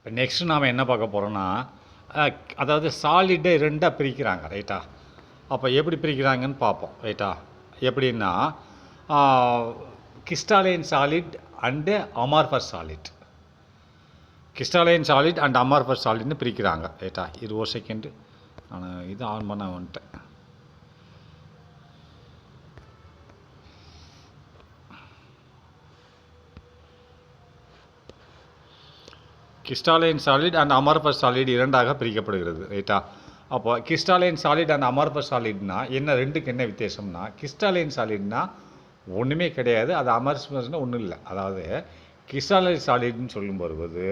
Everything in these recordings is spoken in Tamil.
இப்போ நெக்ஸ்ட்டு நாம் என்ன பார்க்க போகிறோன்னா, அதாவது சாலிட்டை 2ஆக பிரிக்கிறாங்க, ரைட்டா? அப்போ எப்படி பிரிக்கிறாங்கன்னு பார்ப்போம், ரைட்டா? எப்படின்னா, crystalline solid and amorphous solid. Crystalline solid and amorphous சாலிட்னு பிரிக்கிறாங்க, ரைட்டா? இது ஒரு செகண்டு, நான் இது ஆன் பண்ண வந்துட்டேன். கிறிஸ்டாலைன் சாலிட் அண்ட் அமார்ஃபஸ் சாலிட் 2ஆக பிரிக்கப்படுகிறது, ரைட்டா? அப்போ கிறிஸ்டாலைன் சாலிட் அண்ட் அமார்ஃபஸ் சாலிட்னா என்ன, ரெண்டுக்கு என்ன வித்தியாசம்னா, கிறிஸ்டாலைன் சாலிட்னா ஒன்றுமே கிடையாது, அது அமார்ஃபஸ்னா ஒன்றும் இல்லை. அதாவது கிறிஸ்டாலைன் சாலிட்னு சொல்லும் வருவது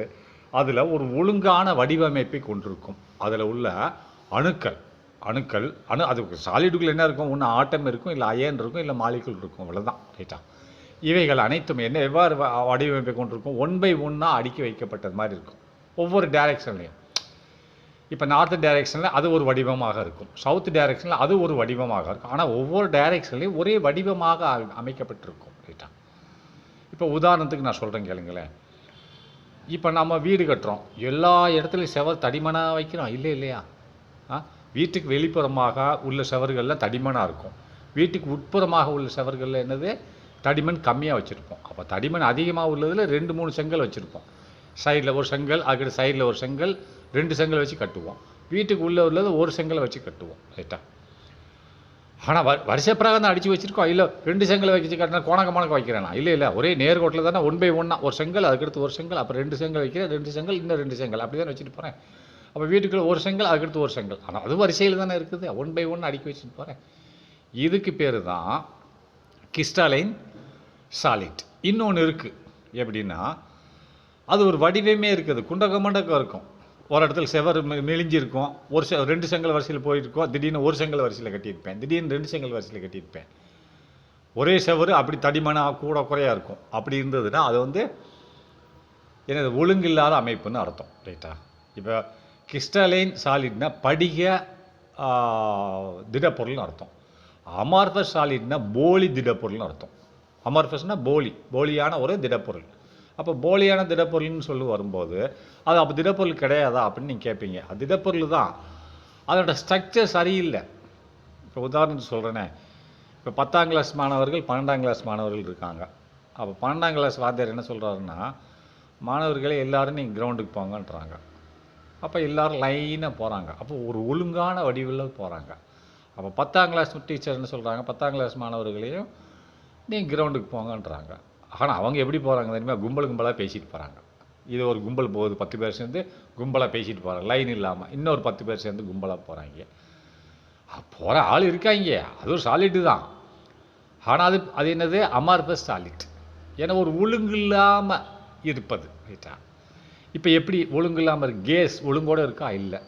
அதில் ஒரு ஒழுங்கான வடிவமைப்பை கொண்டிருக்கும். அதில் உள்ள அணுக்கள் அது சாலிடுக்குள்ள என்ன இருக்கும், ஒன்று ஆட்டம் இருக்கும், இல்லை அயன் இருக்கும், இல்லை மாலிகுல் இருக்கும், அவ்வளோதான், ரைட்டா? இவைகள் அனைத்தும் என்ன எவ்வாறு வடிவமைப்பை கொண்டிருக்கும், 1 by 1 அடுக்கி வைக்கப்பட்டது மாதிரி இருக்கும் ஒவ்வொரு டைரெக்ஷன்லையும். இப்போ நார்த் டைரெக்ஷனில் அது ஒரு வடிவமாக இருக்கும், சவுத் டைரெக்ஷனில் அது ஒரு வடிவமாக இருக்கும். ஆனால் ஒவ்வொரு டைரெக்ஷன்லையும் ஒரே வடிவமாக அமைக்கப்பட்டிருக்கும், ரைட்டா? இப்போ உதாரணத்துக்கு நான் சொல்கிறேன் கேளுங்களேன். இப்போ நம்ம வீடு கட்டுறோம், எல்லா இடத்துலையும் செவர் தடிமனாக வைக்கிறோம், இல்லையா? வீட்டுக்கு வெளிப்புறமாக உள்ள செவர்களில் தடிமனாக இருக்கும், வீட்டுக்கு உட்புறமாக உள்ள செவர்களில் என்னது, தடிமன் கம்மியாக வச்சுருப்போம். அப்போ தடிமன் அதிகமாக உள்ளதில் 2-3 செங்கல் வச்சுருப்போம். சைடில் ஒரு செங்கல், அதுக்கிட்ட சைடில் ஒரு செங்கல், 2 செங்கல் வச்சு கட்டுவோம். வீட்டுக்கு உள்ளே உள்ளது ஒரு செங்கலை வச்சு கட்டுவோம், ரைட்டா? ஆனால் வரிசை பிரகாரம் தான் அடித்து வச்சுருக்கோம், இல்லை 2 செங்கலை வச்சு கட்டினா கோணக்கமானக்க வைக்கிறேன்னா, இல்லை ஒரே நேர்கோட்டில் தானே 1 by 1 ஒரு செங்கல், அதுக்கடுத்து ஒரு செங்கல், அப்போ 2 செங்கல் வைக்கிறேன், 2 செங்கல், இன்னும் 2 செங்கல், அப்படி தான் வச்சுட்டு போகிறேன். அப்போ வீட்டுக்குள்ளே ஒரு செங்கல், அதுக்கடுத்து ஒரு செங்கல், ஆனால் அது வரிசையில் தானே இருக்குது, 1 by 1 அடுக்கி வச்சுட்டு போகிறேன். இதுக்கு பேர் தான் கிறிஸ்டாலைன் சாலிட். இன்னொன்று இருக்குது, எப்படின்னா அது ஒரு வடிவமே இருக்குது, குண்டகமண்டக்கம் இருக்கும். ஒரு இடத்துல செவர் மெலிஞ்சிருக்கும், 2 செங்கல் வரிசையில் போயிருக்கோம், திடீர்னு ஒரு செங்கல் வரிசையில் கட்டியிருப்பேன், திடீர்னு 2 செங்கல் வரிசையில் கட்டியிருப்பேன். ஒரே செவர் அப்படி தடிமனாக கூட குறையாக இருக்கும். அப்படி இருந்ததுன்னா அது வந்து எனது ஒழுங்கில்லாத அமைப்புன்னு அர்த்தம், ரைட்டா? இப்போ கிறிஸ்டாலைன் சாலிட்னா படிக திடப்பொருள்னு அர்த்தம். அமார்ஃபஸ் சாலிட்னா போலி திடப்பொருள்னு அர்த்தம். அமார்ஃபஸ்னா போலியான ஒரு திடப்பொருள். அப்போ போலியான திடப்பொருள்னு சொல்லி வரும்போது அது அப்போ திடப்பொருள் கிடையாதா அப்படின்னு நீங்கள் கேட்பீங்க. அது திடப்பொருள் தான், அதோட ஸ்ட்ரக்சர் சரியில்லை. இப்போ உதாரணத்துக்கு சொல்கிறேனே, இப்போ 10ஆம் கிளாஸ் மாணவர்கள் 12ஆம் கிளாஸ் மாணவர்கள் இருக்காங்க. அப்போ 12ஆம் கிளாஸ் வாத்தியார் என்ன சொல்கிறாருன்னா, மாணவர்களே எல்லோரும் நீங்கள் கிரவுண்டுக்கு போங்கன்றாங்க. அப்போ எல்லோரும் லைனாக போகிறாங்க. அப்போ ஒரு ஒழுங்கான வடிவில் போகிறாங்க. அப்போ 10ஆம் கிளாஸ் டீச்சர் என்ன சொல்கிறாங்க, 10ஆம் கிளாஸ் மாணவர்களையும் நீங்கள் கிரவுண்டுக்கு போங்கன்றாங்க. ஆனால் அவங்க எப்படி போகிறாங்க தெரியுமா, கும்பலாக பேசிட்டு போகிறாங்க. இது ஒரு கும்பல் போகுது, 10 பேர் சேர்ந்து கும்பலாக பேசிட்டு போகிறாங்க, லைன் இல்லாமல். இன்னொரு 10 பேர் சேர்ந்து கும்பலாக போகிறாங்க. போகிற ஆள் இருக்காங்க, அது ஒரு சாலிட்டு தான். ஆனால் அது என்னது, அமார்ஃபஸ் சாலிட். ஏன்னா ஒரு ஒழுங்கு இல்லாமல் இருப்பது, ரைட்டா? இப்போ எப்படி ஒழுங்கு இல்லாமல் இருக்கு, கேஸ் ஒழுங்கோடு இருக்கா, இல்லை.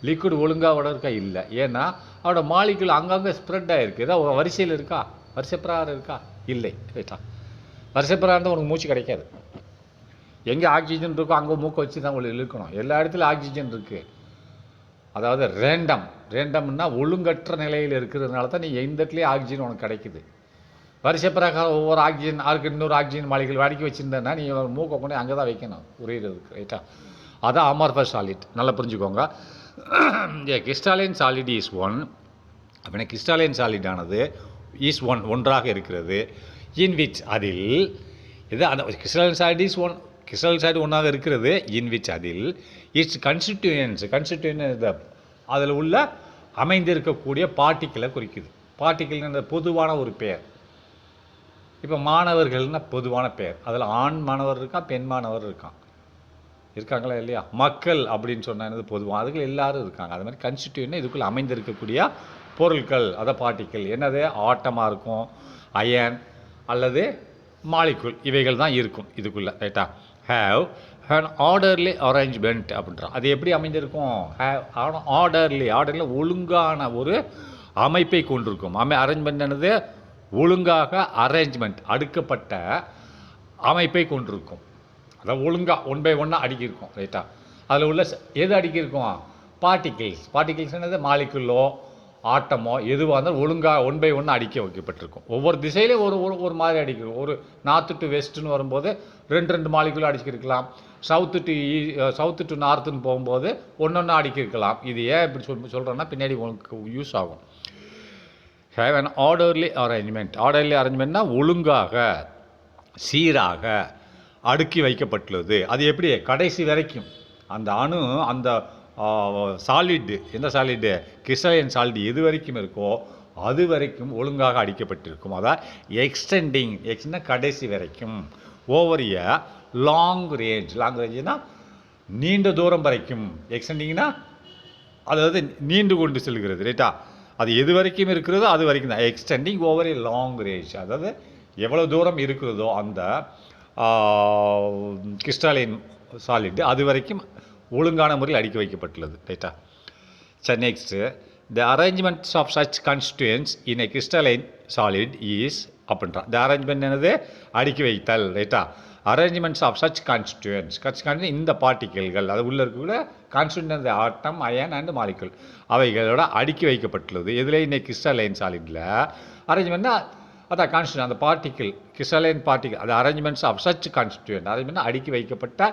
லிக்விட் ஒழுங்காவோட இருக்கா, இல்லை. ஏன்னா அவரோட மாலிகுல் அங்கங்கே ஸ்ப்ரெட் ஆகிருக்கு. ஏதாவது வரிசையில் இருக்கா, வரிசை பிரகாரம் இருக்கா, இல்லை, ரைட்டா? வரிசை பிரகாரம் தான் உனக்கு மூச்சு கிடைக்காது. எங்கே ஆக்சிஜன் இருக்கோ அங்கே மூக்கை வச்சு தான் உங்களுக்கு இழுக்கணும். எல்லா இடத்துலையும் ஆக்சிஜன் இருக்குது. அதாவது ரேண்டம்னா ஒழுங்கற்ற நிலையில் இருக்கிறதுனால தான் நீ எந்த இடத்துலையும் ஆக்சிஜன் உனக்கு கிடைக்குது. வரிசை பிரகாரம் ஒவ்வொரு ஆக்சிஜன் அதுக்கு இன்னொரு ஆக்சிஜன் மாலிகுல் அடுக்கி வச்சுருந்தேன்னா நீ மூக்கை கொண்டு அங்கே தான் வைக்கணும் உரியறதுக்கு, ரைட்டா? அதான் அமார்ஃபஸ் சாலிட். நல்லா புரிஞ்சுக்கோங்க. கிறிஸ்டாலைன் சாலிட் இஸ் 1. அப்படின்னா கிறிஸ்டாலைன் சாலிடானது இஸ் 1 ஒன்றாக இருக்கிறது. இன் விச் அதில் இது அந்த கிறிஸ்டாலைன் சாலிட் இஸ் 1, கிறிஸ்டாலைன் சாலிட் ஒன்றாக இருக்கிறது. இன் விச் அதில் இட்ஸ் கன்ஸ்டிட்யூயன்ஸ் அதில் உள்ள அமைந்திருக்கக்கூடிய பார்ட்டிக்கிளை குறிக்குது. பார்ட்டிக்கிள்ன்ற பொதுவான ஒரு பெயர். இப்போ மாணவர்கள்னா பொதுவான பெயர், அதில் ஆண் மாணவர் இருக்கா, பெண் மாணவர் இருக்காங்களா இல்லையா? மக்கள் அப்படின்னு சொன்னது பொதுவாக, அதுக்கு எல்லாரும் இருக்காங்க. அது மாதிரி கன்ஸ்டிட்யூயன்ட் இதுக்குள்ளே அமைந்திருக்கக்கூடிய பொருட்கள், அதை பார்ட்டிக்கிள் என்னது, ஆட்டமாக இருக்கும், அயன் அல்லது மாலிகுல், இவைகள் தான் இருக்கும் இதுக்குள்ளே, ரைட்டா? ஹேவ் an orderly arrangement அப்படின்றோம். அது எப்படி அமைந்திருக்கும், ஆர்டர்லி ஒழுங்கான ஒரு அமைப்பை கொண்டிருக்கும். அரேஞ்ச்மெண்ட் என்னது, ஒழுங்காக அரேஞ்ச்மெண்ட் அடுக்கப்பட்ட அமைப்பை கொண்டிருக்கும். அதாவது ஒழுங்காக 1 by 1 அடுக்கியிருக்கும், ரைட்டா? அதில் உள்ள எது அடுக்கியிருக்கும், பார்ட்டிகிள்ஸ் என்னது, மாலிகுலோ ஆட்டமோ எதுவாக இருந்தாலும் ஒழுங்காக 1 by 1 அடிக்க வைக்கப்பட்டிருக்கும். ஒவ்வொரு திசையிலையும் ஒரு மாதிரி அடிக்கணும். ஒரு நார்த்து டு வெஸ்ட்டுன்னு வரும்போது 2 மாலிகுல் அடிச்சிருக்கலாம். சவுத்து டு நார்த்துன்னு போகும்போது ஒன்று அடிக்கிருக்கலாம். இது ஏன் இப்படி சொல்கிறேன்னா பின்னாடி உங்களுக்கு யூஸ் ஆகும். Have an orderly arrangement. Orderly அரேஞ்ச்மெண்ட்னா ஒழுங்காக சீராக அடுக்கி வைக்கப்பட்டுள்ளது. அது எப்படி கடைசி வரைக்கும் அந்த அணு அந்த சாலிட்டு எந்த சாலிட்டு கிறிஸ்டலைன் சாலிட் எது வரைக்கும் இருக்கோ அது வரைக்கும் ஒழுங்காக அடிக்கப்பட்டிருக்கும். அதான் எக்ஸ்டெண்டிங்னா கடைசி வரைக்கும். ஓவர் எ லாங் ரேஞ்சுனா நீண்ட தூரம் வரைக்கும். எக்ஸ்டெண்டிங்னா அதாவது நீண்டு கொண்டு செல்கிறது. ரைட்டா? அது எது வரைக்கும் இருக்கிறதோ அது வரைக்கும் தான் extending over a long range. அதாவது எவ்வளோ தூரம் இருக்கிறதோ அந்த கிறிஸ்டலைன் சாலிட் அது வரைக்கும் ஒழுங்கான முறையில் அடுக்கி வைக்கப்பட்டுள்ளது. ரைட்டா? சரி, next the arrangements of such constituents in a crystalline solid is அப்படின்றான். த அரேஞ்ச்மெண்ட் என்னது? அடுக்கி வைத்தல். ரைட்டா? அரேஞ்ச்மெண்ட்ஸ் ஆஃப் சச் கான்ஸ்டியூயன்ட்ஸ் இந்த பார்ட்டிகல்கள் அது உள்ள இருக்கக்கூடிய கான்ஸ்டியூயன்ட் ஆட்டம் அயன் அண்ட் மாலிகுல் அவைகளோட அடுக்கி வைக்கப்பட்டுள்ளது. எதில் இன்னைக்கு கிறிஸ்டலைன் சாலிடில் அரேஞ்ச்மெண்ட்னா அதான் கான்ஸ்டியூண்ட் அந்த பார்ட்டிகிள் கிறிஸ்டலைன் பார்ட்டிகிள் அது அரேஞ்ச்மெண்ட்ஸ் ஆஃப் சச் கான்ஸ்டியூயன்ட் அரேஞ்ச்மெண்ட் அடுக்கி வைக்கப்பட்ட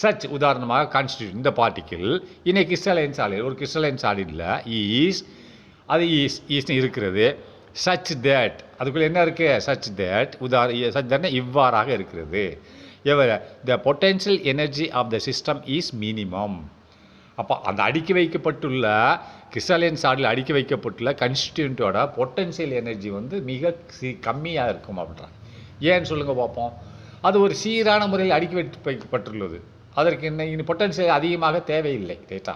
சச் உதாரணமாக கான்ஸ்டியூட் இந்த பார்ட்டிகிள் இன்னைக்கு கிறிஸ்டலைன் சாலிட் ஒரு கிறிஸ்டலைன் சாலிடில் ஈஸ்னு இருக்கிறது. சச் தேட் அதுக்குள்ளே என்ன இருக்குது? சச் தேட் சச் தேட்னா இவ்வாறாக இருக்கிறது. The potential energy of the system is minimum. அப்போ அந்த அடுக்கி வைக்கப்பட்டுள்ள கிறிஸ்டலைன் சாலிடில் அடுக்கி வைக்கப்பட்டுள்ள கான்ஸ்டியூண்ட்டோட பொட்டென்ஷியல் எனர்ஜி வந்து மிக கம்மியாக இருக்கும் அப்படின்றாங்க. ஏன்னு சொல்லுங்கள் பார்ப்போம். அது ஒரு சீரான முறையில் அடுக்கி வைக்கப்பட்டுள்ளது. அதற்கு இன்னும் பொட்டன்ஷியல் அதிகமாக தேவையில்லை. ரைட்டா?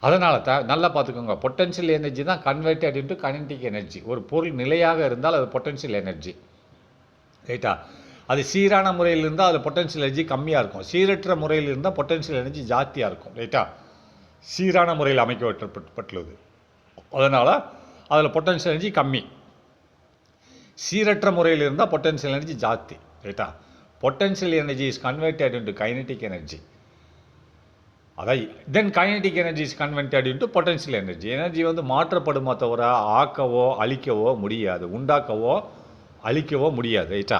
அதனால தான் நல்லா பார்த்துக்கோங்க. பொட்டன்ஷியல் எனர்ஜி தான் கன்வெர்டட் இன்டு கைனடிக் எனர்ஜி. ஒரு பொருள் நிலையாக இருந்தால் அது பொட்டன்ஷியல் எனர்ஜி. ரைட்டா? அது சீரான முறையில் இருந்தால் அது பொட்டன்ஷியல் எனர்ஜி கம்மியாக இருக்கும். சீரற்ற முறையில் இருந்தால் பொட்டன்ஷியல் எனர்ஜி ஜாஸ்தியாக இருக்கும். ரைட்டா? சீரான முறையில் அமைக்கப்பட்டுள்ளது. அதனால் அதில் பொட்டன்ஷியல் எனர்ஜி கம்மி. சீரற்ற முறையில் இருந்தால் பொட்டன்ஷியல் எனர்ஜி ஜாஸ்தி. ரைட்டா? Potential energy is converted into kinetic energy. அதான் then kinetic energy is converted into potential energy. Energy வந்து மாற்றப்படுமா தவிர ஆக்கவோ அழிக்கவோ முடியாது, உண்டாக்கவோ அழிக்கவோ முடியாது. ரைட்டா?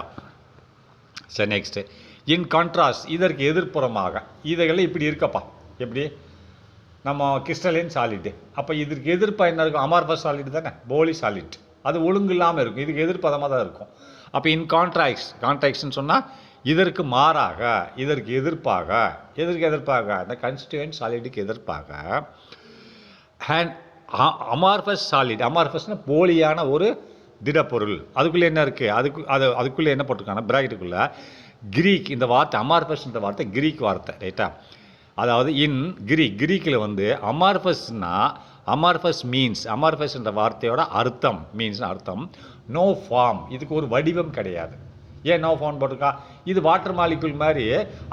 சரி, நெக்ஸ்ட்டு இன் கான்ட்ராஸ்ட் இதற்கு எதிர்ப்புறமாக இதைகள் இப்படி இருக்கப்பா. எப்படி நம்ம கிறிஸ்டலைன் சாலிட்டு அப்போ இதற்கு எதிர்ப்பாக என்ன இருக்கும்? அமார்பஸ் சாலிட் தானே, போலி சாலிட். அது ஒழுங்கு இல்லாமல் இருக்கும். இதுக்கு எதிர்ப்பதமாக தான் இருக்கும். அப்போ இன் கான்ட்ராக்ட்ஸ்ன்னு சொன்னால் இதற்கு மாறாக இதற்கு எதிர்ப்பாக இந்த கான்ஸ்டியூயன்ட் சாலிடுக்கு எதிர்ப்பாக அண்ட் அமார்பஸ் சாலிட் அமார்பஸ்னால் போலியான ஒரு திடப்பொருள் அதுக்குள்ளே என்ன இருக்குது? அதுக்குள்ளே என்ன போட்டிருக்காங்கன்னா பிராக்கெட்டுக்குள்ளே கிரீக் இந்த வார்த்தை அமார்பஸ்ன்ற வார்த்தை கிரீக் வார்த்தை. ரைட்டா? அதாவது கிரீக்கில் வந்து அமார்பஸ் மீன்ஸ் அமார்பஸ்ன்ற வார்த்தையோட அர்த்தம் அர்த்தம் நோ ஃபார்ம். இதுக்கு ஒரு வடிவம் கிடையாது. ஏன் நோ ஃபார்ம் போட்டிருக்கா? இது வாட்டர் மாலிகுல் மாதிரி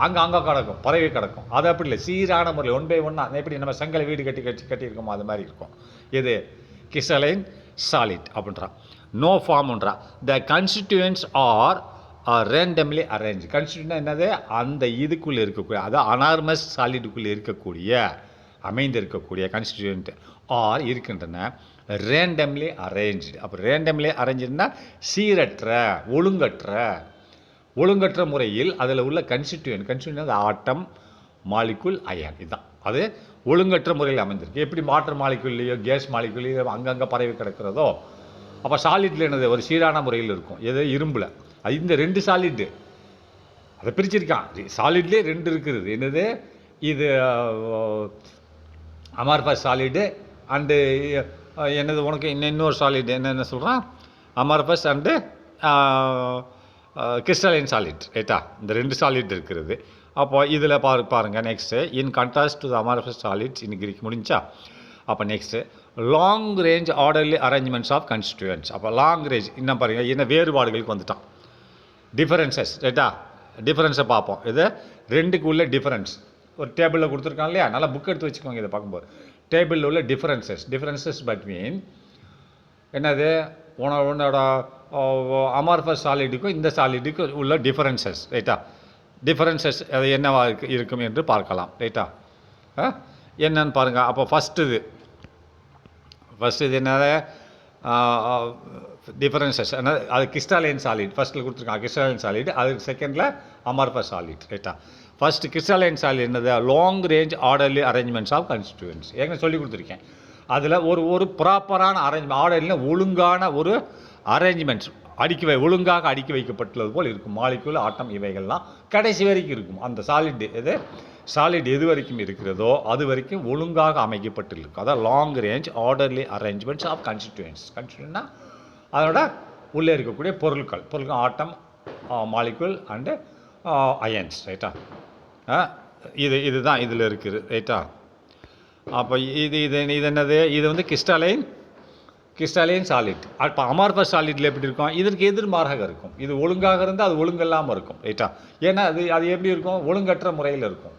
அங்கே கிடக்கும், பறவை கிடக்கும். அது அப்படி இல்லை, சீரான முறையில் 1 by 1 எப்படி நம்ம செங்கலை வீடு கட்டியிருக்கோமோ அது மாதிரி இருக்கும். இது கிறிஸ்டலைன் சாலிட் அப்படின்றான். நோ ஃபார்ம்ன்றா. த கான்ஸ்டியூயன்ட்ஸ் ஆர் ரேண்டம்லி அரேஞ்ச். கான்ஸ்டியூயன்ட்னா என்னது? அந்த இதுக்குள்ளே இருக்கக்கூடிய அதாவது அனார்மஸ் சாலிடுக்குள்ளே அமைந்திருக்கக்கூடிய கான்ஸ்டியூயன்ட் ஆர் இருக்கின்றன ரேண்டம்லி அரேஞ்சு. அப்போ ரேண்டம்லி அரேஞ்சுன்னா சீரற்ற ஒழுங்கற்ற முறையில் அதில் உள்ள கான்ஸ்டியூயன்ட் ஆட்டம் மாலிகுல் அயன் இதுதான். அது ஒழுங்கற்ற முறையில் அமைந்திருக்கு. எப்படி வாட்டர் மாலிகுல்லையோ கேஸ் மாலிகுல்லையோ அங்கங்கே பரவி கிடக்கிறதோ அப்போ சாலிட்ல என்னது? ஒரு சீரான முறையில் இருக்கும். எது? இரும்பில். அது இந்த 2 சாலிட்டு அதை பிரிச்சிருக்கான். சாலிட்லேயே 2 இருக்குது. என்னது? இது அமார்பஸ் சாலிடு அண்டு என்னது உனக்கு இன்னொரு சாலிட் என்ன சொல்கிறான்? Amorphous and crystalline solid. ரைட்டா? இந்த 2 சாலிட் இருக்கிறது. அப்போ இதில் பாருங்கள். Next in contrast to the amorphous solids in Greek முடிஞ்சா. அப்போ next long range orderly arrangements of constituents. அப்போ லாங் ரேஞ்ச் இன்னும் பாருங்கள் என்ன வேறுபாடுகளுக்கு வந்துட்டான். டிஃபரன்சஸ். ரைட்டா? டிஃபரன்ஸை பார்ப்போம். இது 2க்கு உள்ள டிஃபரன்ஸ் ஒரு டேபிளில் கொடுத்துருக்கான் இல்லையா? நல்லா புக் எடுத்து வச்சுக்கோங்க. இதை பார்க்கும்போது டேபிளில் உள்ள டிஃபரன்சஸ் பிட்வீன் என்னது உன்னோட அமார்பஸ் சாலிடுக்கும் இந்த சாலிடுக்கும் உள்ள டிஃபரன்சஸ். ரைட்டா? டிஃபரன்சஸ் அது என்னவா இருக்கும் என்று பார்க்கலாம். ரைட்டா? என்னன்னு பாருங்கள். அப்போ ஃபஸ்ட்டு ஃபஸ்ட்டு இது என்னது டிஃபரன்சஸ் அது கிறிஸ்டாலைன் சாலிட் ஃபஸ்ட்டில் கொடுத்துருக்காங்க கிறிஸ்டாலைன் சாலிட், அதுக்கு செகண்டில் அமார்ஃபஸ் சாலிட். ரைட்டா? ஃபஸ்ட்டு கிறிஸ்டாலைன் சாலிட் என்னது long range orderly arrangements of constituents. ஏற்கனவே சொல்லி கொடுத்துருக்கேன். அதில் ஒரு ப்ராப்பரான ஆர்டர்லில் ஒழுங்கான ஒரு அரேஞ்ச்மெண்ட்ஸ் ஒழுங்காக அடுக்கி வைக்கப்பட்டுள்ளது போல் இருக்கும். மாலிக்யூல், ஆட்டம் இவைகள்லாம் கடைசி வரைக்கும் இருக்கும். அந்த சாலிட் எது வரைக்கும் இருக்கிறதோ அது வரைக்கும் ஒழுங்காக அமைக்கப்பட்டிருக்கும். அதான் long range orderly arrangements of constituents. கான்ஸ்டிட்யூயன்ட்னா அதோட உள்ளே இருக்கக்கூடிய பொருட்கள் ஆட்டம், மாலிக்யூல் அண்டு அயன்ஸ். ரைட்டா? இதுதான் இதில் இருக்குது. ரைட்டா? அப்போ இது என்னது, இது வந்து கிறிஸ்டாலைன் சாலிட். அப்போ அமார்ஃபஸ் சாலிட்டில் எப்படி இருக்கும், இதற்கு எதிர்மாறாக இருக்கும். இது ஒழுங்காக இருந்தால் அது ஒழுங்கல்லாமல் இருக்கும். ரைட்டா? ஏன்னா அது எப்படி இருக்கும், ஒழுங்கற்ற முறையில் இருக்கும்.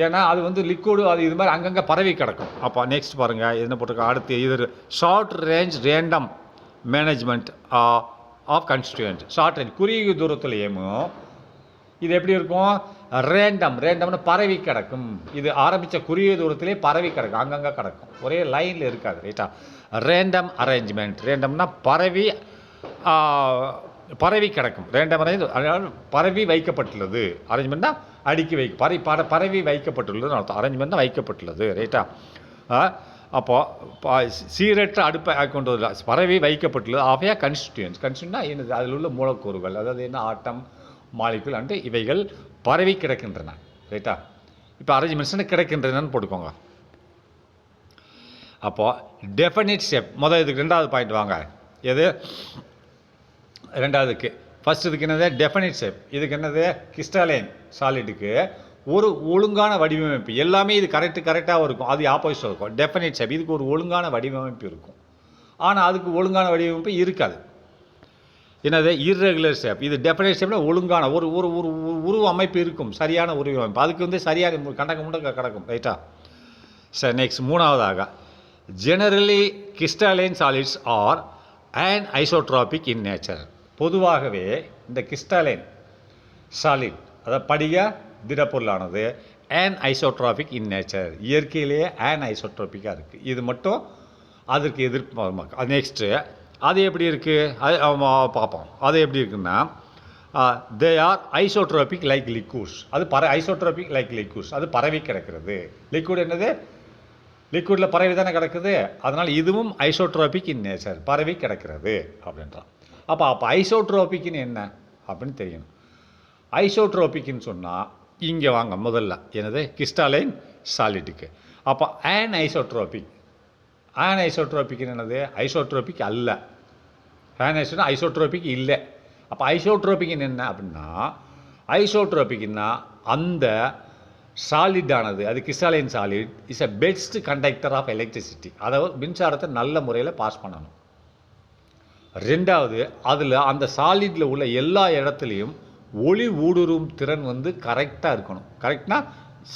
ஏன்னா அது வந்து லிக்விடு, அது இது மாதிரி அங்கங்கே பரவி கிடக்கும். அப்போ நெக்ஸ்ட் பாருங்கள் என்ன போட்டிருக்கோம். அடுத்து இது short range random management of constituent. Short range குறுகிய தூரத்துலேயும் இது எப்படி இருக்கும், ரேண்டம்னு பரவி கிடக்கும். இது ஆரம்பித்த குறுகிய தூரத்திலே பரவி கிடக்கும், அங்கங்கே கிடக்கும், ஒரே லைனில் இருக்காது. ரைட்டா? Random arrangement. ரேண்டம்னா பரவி கிடக்கும். ரேண்டம் அரேஞ்ச் பரவி வைக்கப்பட்டுள்ளது. அரேஞ்ச்மெண்ட்னா அடுக்கி பரவி வைக்கப்பட்டுள்ளது அர்த்தம். அரேஞ்ச்மெண்ட் வைக்கப்பட்டுள்ளது. ரைட்டா? அப்போது சீரற்ற அடுப்பை கொண்டு வரல, பரவி வைக்கப்பட்டுள்ளது. ஆஃபையா கன்ஸ்டிட்யூயன்ட்ஸ்னா என்னது, அதில் உள்ள மூலக்கூறுகள், அதாவது என்ன ஆட்டம், மாலிக்யூல் அண்டு இவைகள் பரவி கிடக்கின்றன. ரைட்டா? இப்போ அரேஞ்ச்மெண்ட்ஸ்னு கிடக்கின்றனன்னு போட்டுக்கோங்க. அப்போது டெஃபினிட் ஷேப் இதுக்கு ரெண்டாவது பாயிண்ட் வாங்க. எது ரெண்டாவதுக்கு? ஃபஸ்ட் இதுக்கு என்னது டெஃபினிட் ஷேப். இதுக்கு என்னது கிறிஸ்டாலைன் சாலிட்டுக்கு ஒரு ஒழுங்கான வடிவமைப்பு. எல்லாமே இது கரெக்டாக இருக்கும், அது ஆப்போசிட்டாக இருக்கும். டெஃபினிட் ஷேப் இதுக்கு ஒரு ஒழுங்கான வடிவமைப்பு இருக்கும். ஆனால் அதுக்கு ஒழுங்கான வடிவமைப்பு இருக்காது. என்னது இர்ரெகுலர் ஷேப். இது டெஃபினிட் ஷேப்னா ஒழுங்கான ஒரு ஒரு ஒரு உருவ அமைப்பு இருக்கும், சரியான உருவ அமைப்பு. அதுக்கு வந்து சரியான கண்டக்க கிடக்கும். ரைட்டா? சரி, நெக்ஸ்ட் மூணாவதாக generally crystalline solids are anisotropic in nature. பொதுவாகவே இந்த கிறிஸ்டாலைன் சாலிட், அதாவது படிக திடப்பொருளானது அண்ட் ஐசோட்ராபிக் இன் நேச்சர், இயற்கையிலேயே அண்ட் ஐசோட்ராபிக்காக இருக்குது. இது மட்டும் அதற்கு எதிர்ப்பு. அது நெக்ஸ்ட்டு அது எப்படி இருக்குது, அது பார்ப்போம். அது எப்படி இருக்குன்னா they are isotropic like liquids. அது ஐசோட்ரோபிக் லைக் லிக்விட்ஸ், அது பரவி கிடக்கிறது. லிக்விட் என்னது, லிக்விடில் பரவி தானே கிடக்குது. அதனால் இதுவும் ஐசோட்ரோபிக் இன் நேச்சர், பரவி கிடக்கிறது அப்படின்றான். அப்போ ஐசோட்ரோபிக்னு என்ன அப்படின்னு தெரியணும். ஐசோட்ரோபிக்னு சொன்னால் இங்கே வாங்க முதல்ல என்னது கிறிஸ்டாலைன் சாலிட்டுக்கு. அப்போ ஐசோட்ரோபிக் என்னது, ஐசோட்ரோபிக் அல்ல. ஐசோட்ரோபிக் இல்லை. அப்போ ஐசோட்ரோபிக் என்ன அப்படின்னா, ஐசோட்ரோபிக்னா அந்த சாலிடானது, அது crystalline solid is a best conductor of electricity. அதாவது மின்சாரத்தை நல்ல முறையில் பாஸ் பண்ணணும். ரெண்டாவது, அதில் அந்த சாலிடில் உள்ள எல்லா இடத்துலையும் ஒளி ஊடுருவும் திறன் வந்து கரெக்டாக இருக்கணும். கரெக்ட்னா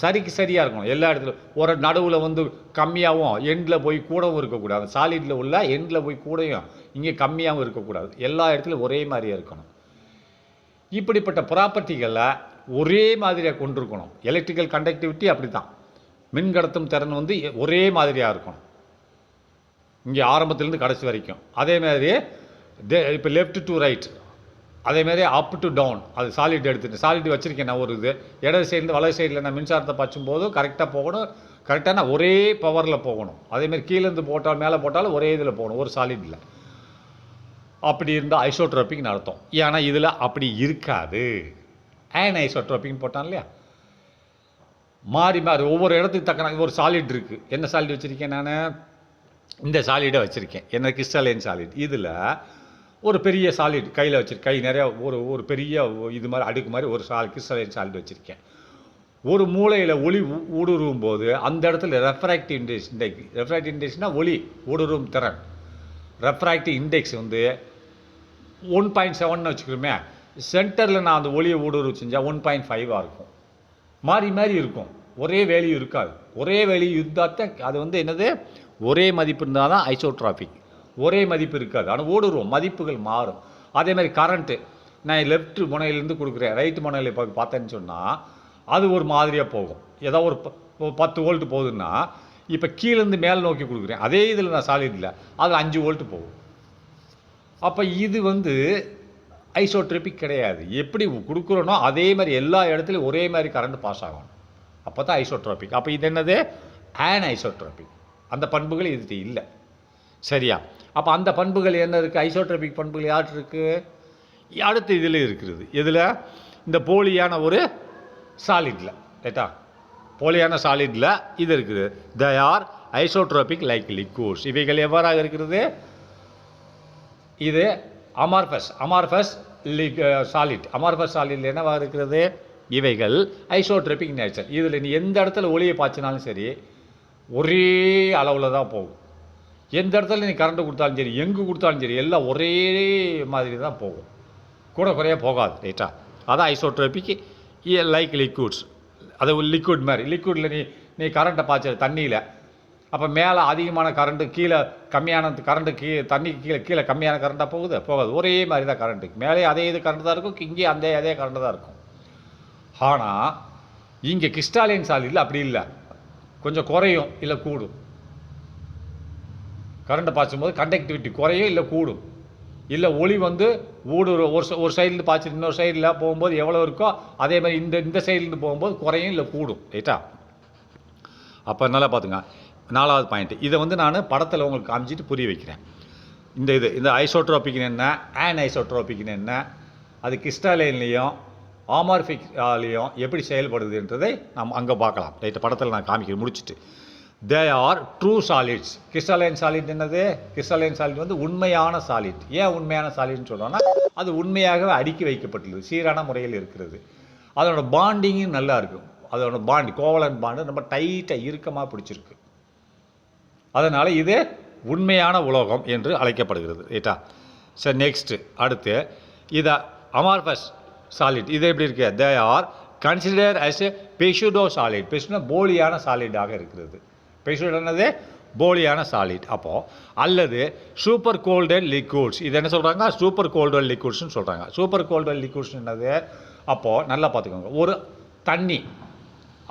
சரியாக இருக்கணும். எல்லா இடத்துலையும் ஒரு நடுவில் வந்து கம்மியாகவும் எண்டில் போய் கூடவும் இருக்கக்கூடாது. சாலிடில் உள்ள எண்டில் போய் கூடயும் இங்கே கம்மியாகவும் இருக்கக்கூடாது. எல்லா இடத்துலையும் ஒரே மாதிரியாக இருக்கணும். இப்படிப்பட்ட ப்ராப்பர்ட்டிகளை ஒரே மாதிரியாக கொண்டிருக்கணும். எலக்ட்ரிக்கல் கண்டக்டிவிட்டி அப்படி தான். மின்கடத்தும் திறன் வந்து ஒரே மாதிரியாக இருக்கணும், இங்கே ஆரம்பத்துலேருந்து கடைசி வரைக்கும். அதேமாதிரி இப்போ லெஃப்ட் டு ரைட், அதேமாதிரி அப் டு டவுன். அது சாலிட் எடுத்துகிட்டு சாலிட் வச்சுருக்கேன் நான் ஒரு இது இடது சைட்லேருந்து வலது சைடில் நான் மின்சாரத்தை பச்சும்போது கரெக்டாக போகணும். கரெக்டான ஒரே பவரில் போகணும். அதேமாதிரி கீழேருந்து போட்டால் மேலே போட்டாலும் ஒரே இதில் போகணும், ஒரு சாலிடில். அப்படி இருந்தால் ஐசோட்ரோபிக்னு அர்த்தம். ஏன்னா இதில் அப்படி இருக்காது. ஏன் ஐசோட்ரோபிக்னு போட்டான் இல்லையா, மாறி ஒவ்வொரு இடத்துக்கு தக்கன ஒரு சாலிட் இருக்குது. என்ன சாலிட் வச்சுருக்கேன் நான், இந்த சாலிடை வச்சுருக்கேன், என்ன கிறிஸ்டாலைன் சாலிட். இதில் ஒரு பெரிய சாலிட் கையில் வச்சுருக்கேன், கை நிறையா ஒரு பெரிய இது மாதிரி அடுக்கு மாதிரி ஒரு கிறிஸ்டாலைன் சாலிட் வச்சுருக்கேன். ஒரு மூலையில் ஒளி ஊடுருவும் போது அந்த இடத்துல ரெஃப்ராக்டிவ் இண்டெக்ஸ்னால் ஒளி ஊடுருவும் திறன். ரெஃப்ராக்டிவ் இண்டெக்ஸ் வந்து 1.7 வச்சுக்கிறோமே. சென்டரில் நான் அந்த ஒளியை ஊடுருவு செஞ்சால் 1.5 இருக்கும். மாறி இருக்கும், ஒரே வேல்யூ இருக்காது. ஒரே வேல்யூ இருந்தால் அது வந்து என்னது, ஒரே மதிப்பு இருந்தால் தான் ஐசோட்ராபிக். ஒரே மதிப்பு இருக்காது, ஆனால் ஊடுருவோம், மதிப்புகள் மாறும். அதேமாதிரி கரண்ட்டு நான் லெஃப்ட் முனையிலேருந்து கொடுக்குறேன், ரைட்டு முனையில் இப்போ பார்த்தேன்னு சொன்னால் அது ஒரு மாதிரியாக போகும். ஏதோ ஒரு 10 வோல்ட் போகுதுன்னா இப்போ கீழேருந்து மேலே நோக்கி கொடுக்குறேன், அதே இதில் நான் சாலிடில் அதில் 5 வோல்ட் போகும். அப்போ இது வந்து ஐசோட்ரோபிக் கிடையாது. எப்படி கொடுக்குறோனோ அதே மாதிரி எல்லா இடத்துலையும் ஒரே மாதிரி கரண்ட் பாஸ் ஆகணும், அப்போ தான் ஐசோட்ரோபிக். அப்போ இது என்னது? On isotropic. அந்த பண்புகள் இது இல்லை. சரியா? அப்போ அந்த பண்புகள் என்ன இருக்குது? ஐசோட்ரோபிக் பண்புகள் யார்கிட்ட இருக்குது? அடுத்து இதில் இருக்கிறது. இதில் இந்த போலியான ஒரு சாலிடில், ரைட்டா, போலியான சாலிடில் இது இருக்குது. They are isotropic like liquids. இவைகள் எவ்வாறாக இருக்கிறது? இது அமார்ஃபஸ் சாலிட். அமார்ஃபஸ் சாலிடில் என்னவாக இருக்கிறது? இவைகள் ஐசோட்ரோபிக் நேச்சர். இதில் நீ எந்த இடத்துல ஒளியை பாய்ச்சினாலும் சரி ஒரே அளவில் தான் போகும். எந்த இடத்துல நீ கரண்ட்டு கொடுத்தாலும் சரி, எங்கே கொடுத்தாலும் சரி, எல்லாம் ஒரே மாதிரி தான் போகும், கூட குறைய போகாது, ரைட்டா. அதான் ஐசோட்ரோபிக் லைக் லிக்விட்ஸ். அது லிக்விட் மாதிரி. லிக்விடில் நீ கரண்ட்டை பாய்ச்ச தண்ணியில், அப்போ மேலே அதிகமான கரண்ட்டு, கீழே கம்மியான கரண்ட்டு, தண்ணிக்கு கீழே கம்மியான கரண்ட்டாக போகாது. ஒரே மாதிரி தான் கரண்ட்டு. மேலே அதே இது கரண்ட்டு தான் இருக்கும், இங்கே அதே கரண்ட்டு தான் இருக்கும். ஆனால் இங்கே கிறிஸ்டாலின் சாலிடில் அப்படி இல்லை, கொஞ்சம் குறையும் இல்லை கூடும். கரண்ட்டை பாய்ச்சும்போது கண்டக்டிவிட்டி குறையும் இல்லை கூடும். இல்லை ஒளி வந்து ஒரு சைட்லேருந்து பாய்ச்சி இன்னொரு சைடில் போகும்போது எவ்வளோ இருக்கோ அதே மாதிரி இந்த சைட்லேருந்து போகும்போது குறையும் இல்லை கூடும், ரைட்டா. அப்போ நல்லா பார்த்துங்க. 4வது பாயிண்ட், இதை வந்து நான் படத்தில் உங்களுக்கு காமிச்சிட்டு புரிய வைக்கிறேன். இந்த ஐசோட்ரோபிக்னு என்ன, ஆன் ஐசோட்ரோபிக்னு என்ன, அது கிறிஸ்டாலைன்லேயும் ஆமார்ஃபிக்லேயும் எப்படி செயல்படுதுன்றதை நம்ம அங்கே பார்க்கலாம், ரைட்டு. படத்தில் நான் காமிக்கிறேன் முடிச்சுட்டு. They are true solids. Crystalline solid என்னது? கிறிஸ்டாலைன் சாலிட் வந்து உண்மையான சாலிட். ஏன் உண்மையான சாலிட்னு சொல்கிறோன்னா, அது உண்மையாகவே அடுக்கி வைக்கப்பட்டுள்ளது, சீரான முறையில் இருக்கிறது. அதோட பாண்டிங்கும் நல்லா இருக்கும். அதோட பாண்ட், கோவலன் பாண்டு ரொம்ப டைட்டாக இறுக்கமாக பிடிச்சிருக்கு. அதனால் இது உண்மையான உலோகம் என்று அழைக்கப்படுகிறது, ரைட்டா. சரி, நெக்ஸ்ட்டு அடுத்து இதை அமார்ஃபஸ் சாலிட். இது எப்படி இருக்கு? They are consider as a pseudo solid. Pseudo போலியான சாலிடாக இருக்கிறது. பெசுடோ என்னது? போலியான சாலிட். அப்போது அல்லது சூப்பர் கோல்டட் லிக்விட்ஸ். இது என்ன சொல்கிறாங்க? சூப்பர் கோல்டட் லிக்விட்ஸ்னு சொல்கிறாங்க. சூப்பர் கோல்டட் லிக்விட்ஸ் என்னது? அப்போது நல்லா பார்த்துக்கோங்க, ஒரு தண்ணி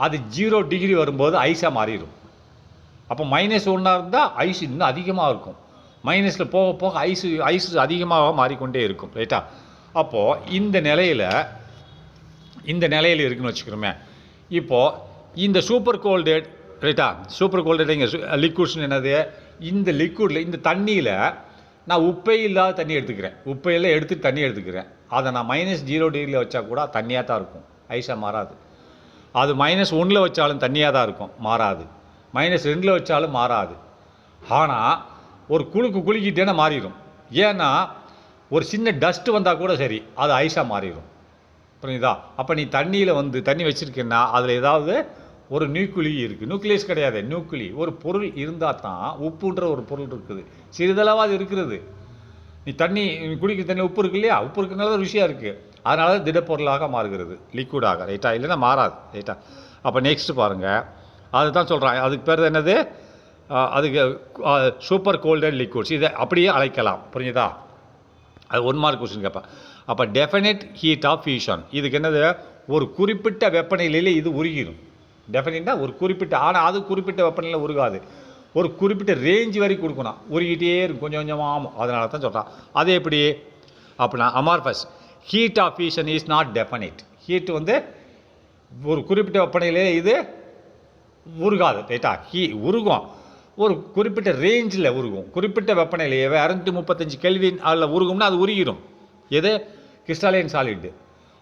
அது 0 டிகிரி வரும்போது ஐஸாக மாறிடும். அப்போ -1 இருந்தால் ஐஸ் இன்னும் அதிகமாக இருக்கும், மைனஸில் போக போக ஐஸ் அதிகமாக மாறிக்கொண்டே இருக்கும், ரைட்டா. அப்போது இந்த நிலையில் இருக்குன்னு வச்சுக்கிறோமே. இப்போது இந்த சூப்பர் கோல்டட், ரைட்டா, சூப்பர் கோல்டட் இங்கே லிக்விட்ஸ்னு என்னது? இந்த லிக்விடில், இந்த தண்ணியில் நான் உப்பே இல்லாத தண்ணி எடுத்துக்கிறேன், உப்பையெல்லாம் எடுத்துகிட்டு தண்ணி எடுத்துக்கிறேன். அதை நான் -0 டிகிரியில் வச்சா கூட தண்ணியாக தான் இருக்கும், ஐஸாக மாறாது. அது -1 வச்சாலும் தண்ணியாக தான் இருக்கும், மாறாது. -2 வச்சாலும் மாறாது. ஆனால் ஒரு குலுக்கிட்டேன்னா மாறிடும். ஏன்னா ஒரு சின்ன டஸ்ட்டு வந்தால் கூட சரி, அது ஐஸாக மாறிடும், புரியுதா. அப்போ நீ தண்ணியில் வந்து தண்ணி வச்சுருக்கேன்னா அதில் ஏதாவது ஒரு நியூக்ளி இருக்குது. நியூக்ளியஸ் கிடையாது, நியூக்ளி. ஒரு பொருள் இருந்தால் தான், உப்புன்ற ஒரு பொருள் இருக்குது, சிறிதளவாக இருக்கிறது. நீ குடிக்கிற தண்ணி உப்பு இருக்கு இல்லையா, உப்பு இருக்கிறனால தான் ருசியாக இருக்குது, அதனால தான் திடப்பொருளாக மாறுகிறது, லிக்விடாக, ரைட்டா. இல்லைன்னா மாறாது, ரைட்டா. அப்போ நெக்ஸ்ட்டு பாருங்கள், அதுதான் சொல்கிறாங்க. அதுக்கு பேர் என்னது? அதுக்கு சூப்பர் கோல்டட் லிக்விட்ஸ். இதை அப்படியே அழைக்கலாம், புரியுதா. அது 1 மார்க் கொஸ்டின் கேட்பேன். அப்போ டெஃபினட் ஹீட் ஆஃப் ஃபியூஷன். இதுக்கு என்னது? ஒரு குறிப்பிட்ட வெப்பநிலையில் இது உருகிடும். டெஃபினட்டாக ஒரு குறிப்பிட்ட, ஆனால் அது குறிப்பிட்ட வெப்பநிலையில் உருகாது, ஒரு குறிப்பிட்ட ரேஞ்ச் வரைக்கும் கொடுக்கணும், உருகிட்டே இருக்கும் கொஞ்சம் கொஞ்சமாக. அதனால தான் சொல்கிறான். அது எப்படி அப்படின்னா, amorphous heat of fusion is not definite. Heat வந்து ஒரு குறிப்பிட்ட வெப்பநிலையில் இது உருகாது, ரைட்டா. உருகும், ஒரு குறிப்பிட்ட ரேஞ்சில் உருகும். குறிப்பிட்ட வெப்பநிலையை 235 கெல்வின் அதில் உருகும்னா அது உருகிடும். எது? கிறிஸ்டாலைன் சாலிட்டு.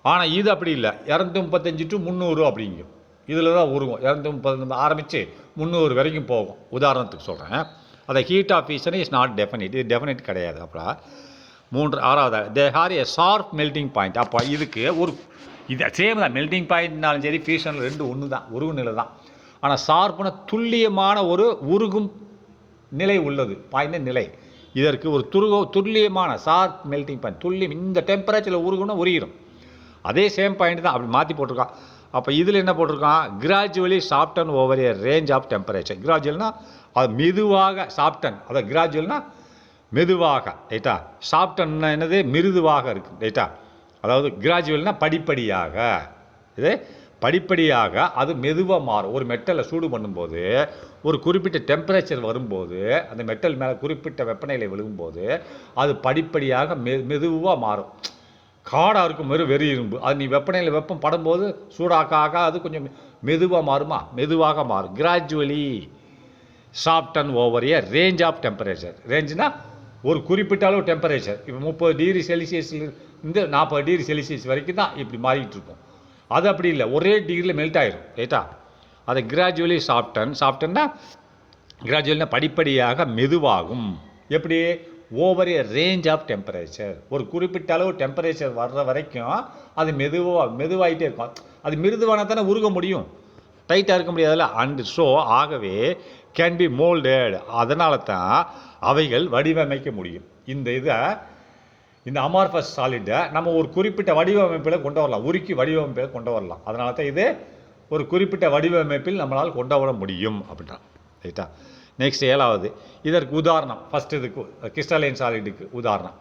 ஆனால் இது அப்படி இல்லை, 235 to 300 அப்படிங்கும். இதில் தான் உருகும். 230 ஆரம்பித்து 300 வரைக்கும் போகும். உதாரணத்துக்கு சொல்கிறேன். அதை heat of fusion is not definite. இது டெஃபினிட் கிடையாது. அப்புறம் 6வது, they have a sharp melting point. அப்போ இதுக்கு ஒரு இது சேம் தான், மெல்டிங் பாயிண்ட்னாலும் சரி ஃபியூஷனில் 2 ஒன்று தான், உருகு நிலை தான். ஆனால் ஷார்ப்புன துல்லியமான ஒரு உருகும் நிலை உள்ளது, பாயிண்ட் நிலை. இதற்கு ஒரு துல்லியமான ஷார்ப் மெல்டிங் பாயிண்ட், துல்லியம். இந்த டெம்பரேச்சரில் உருகுன்னா உருகிடும். அதே சேம் பாயிண்ட் தான், அப்படி மாற்றி போட்டிருக்கான். அப்போ இதில் என்ன போட்டிருக்கான்? Gradually soften over a range of temperature. கிராஜுவல்னால் அது மெதுவாக, சாஃப்டன் அதை கிராஜுவல்னால் மெதுவாக, ரைட்டா. சாஃப்டன்னா என்னது? மிருதுவாக இருக்குது, ரைட்டா. அதாவது கிராஜுவல்னால் படிப்படியாக, இது படிப்படியாக அது மெதுவாக மாறும். ஒரு மெட்டலை சூடு பண்ணும்போது ஒரு குறிப்பிட்ட டெம்பரேச்சர் வரும்போது அந்த மெட்டல் மேலே குறிப்பிட்ட வெப்பநிலை விழுகும்போது அது படிப்படியாக மெதுவாக மாறும். காடாக இருக்கும் வெறி இரும்பு, அது நீ வெப்பநிலை வெப்பம் படும்போது சூடாக்க அது கொஞ்சம் மெதுவாக மாறுமா, மெதுவாக மாறும். Gradually soften over a range of temperature. ரேஞ்சுனா ஒரு குறிப்பிட்ட அளவு டெம்பரேச்சர். இப்போ 30 டிகிரி செல்சியஸ்லேருந்து 40 டிகிரி செல்சியஸ் வரைக்கும் தான் இப்படி மாறிக்கிட்டு இருக்கும். அது அப்படி இல்லை, ஒரே டிகிரியில் மெல்ட் ஆயிரும். ரைட்டா? அதை கிராஜுவலி சாஃப்டன்னா கிராஜுவலினா படிப்படியாக மெதுவாகும். எப்படி? Over a range of temperature. ஒரு குறிப்பிட்ட அளவு டெம்பரேச்சர் வர்ற வரைக்கும் அது மெதுவாகிட்டே இருக்கும். அது மிருதுவான தானே உருக முடியும், டைட்டாக இருக்க முடியாதுல்ல. அண்ட் ஸோ ஆகவே கேன் பி மோல்டட். அதனால தான் அவைகள் வடிவமைக்க முடியும். இந்த அமார்ஃபஸ் சாலிடை நம்ம ஒரு குறிப்பிட்ட வடிவமைப்பில் கொண்டு வரலாம், உருக்கி வடிவமைப்பில் கொண்டு வரலாம். அதனால தான் இது ஒரு குறிப்பிட்ட வடிவமைப்பில் நம்மளால் கொண்டு வர முடியும் அப்படின்னா. ரைட்டா? நெக்ஸ்ட் 7வது, இதற்கு உதாரணம். ஃபஸ்ட் இதுக்கு கிறிஸ்டலைன் சாலிடுக்கு உதாரணம்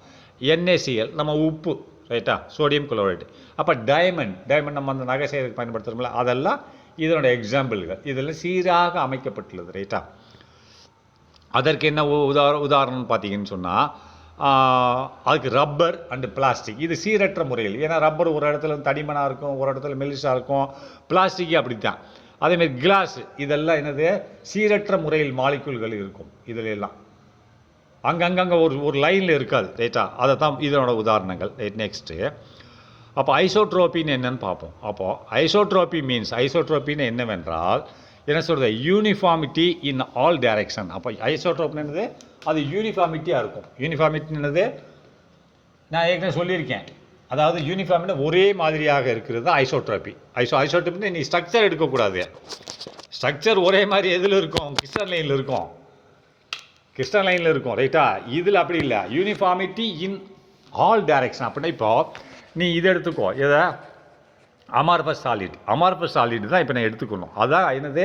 NaCl, நம்ம உப்பு. ரைட்டா? Sodium chloride. அப்போ டைமண்ட் நம்ம அந்த நகை செய்யறதுக்கு பயன்படுத்துகிறோம்ல, அதெல்லாம் இதனுடைய எக்ஸாம்பிள்கள். இதெல்லாம் சீராக அமைக்கப்பட்டுள்ளது. ரைட்டா? அதற்கு என்ன உதாரணம்னு பார்த்தீங்கன்னு சொன்னால் அதுக்கு ரப்பர் அண்டு பிளாஸ்டிக். இது சீரற்ற முறையில். ஏன்னா ரப்பர் ஒரு இடத்துல தடிமனாக இருக்கும், ஒரு இடத்துல மெலிசாக இருக்கும். பிளாஸ்டிக்கு அப்படி தான். அதேமாதிரி கிளாஸ், இதெல்லாம் என்னது, சீரற்ற முறையில் மாலிக்யூல்கள் இருக்கும். இதில் எல்லாம் அங்கங்கே ஒரு லைனில் இருக்காது. ரைட்டா? அதை தான் இதனோட உதாரணங்கள். ரைட்? நெக்ஸ்ட்டு அப்போ ஐசோட்ரோபின்னு என்னன்னு பார்ப்போம். அப்போது ஐசோட்ரோபின்னு என்னவென்றால் என்ன சொல்கிறது, யூனிஃபார்மிட்டி இன் ஆல் டைரக்ஷன். அப்போ ஐசோட்ரோப்னு என்னது, அது யூனிஃபார்மிட்டியாக இருக்கும். யூனிஃபார்மிட்டி என்னது, நான் ஏற்கனவே சொல்லியிருக்கேன். அதாவது யூனிஃபார்மிட்டி ஒரே மாதிரியாக இருக்கிறது தான் ஐசோட்ரோபி. ஐசோட்ரோபின்னு நீ ஸ்ட்ரக்சர் எடுக்கக்கூடாது. ஸ்ட்ரக்சர் ஒரே மாதிரி எதில் இருக்கும், கிறிஸ்டல் லைனில் இருக்கும். ரைட்டா? இதில் அப்படி இல்லை, யூனிஃபார்மிட்டி இன் ஆல் டைரக்ஷன். அப்படின்னா இப்போ நீ இதை எடுத்துக்கோ, எதை, அமார்ஃபஸ் சாலிட் தான் இப்போ நான் எடுத்துக்கணும். அதான் என்னது,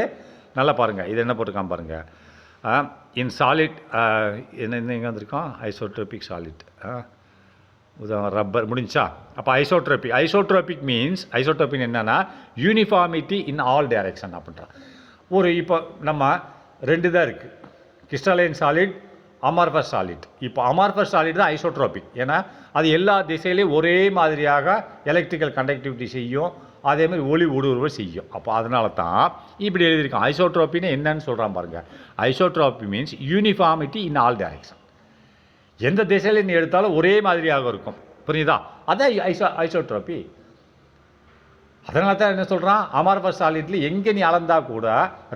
நல்லா பாருங்கள், இது என்ன போட்டுக்காம பாருங்கள். இன் சாலிட் என்ன எங்கே வந்திருக்கோம், ஐசோட்ரோபிக் சாலிட். ரப்பர் முடிஞ்சா. அப்போ ஐசோட்ரோபிக் மீன்ஸ் என்னென்னா யூனிஃபார்மிட்டி இன் ஆல் டைரக்ஷன் அப்படின்றான். இப்போ நம்ம 2 தான் இருக்குது, கிறிஸ்டலைன் சாலிட், அமார்ஃபஸ் சாலிட். இப்போ அமார்ஃபஸ் சாலிட் தான் ஐசோட்ரோபிக். ஏன்னா அது எல்லா திசையிலையும் ஒரே மாதிரியாக எலக்ட்ரிக்கல் கண்டக்டிவிட்டி செய்யும், அதேமாதிரி ஒளி ஊடுருவ செய்யும். அப்போ அதனால தான் இப்படி எழுதியிருக்கோம். ஐசோட்ரோபின்னு என்னன்னு சொல்கிறான் பாருங்கள். Isotropy means uniformity in all direction. எந்த திசையில் நீ எடுத்தாலும் ஒரே மாதிரியாக இருக்கும். புரியுதா? அதான் ஐசோட்ரோபி. அதனால தான் என்ன சொல்கிறான், அமார்ஃபஸ் சாலிட்ல எங்கே நீ அளந்தா கூட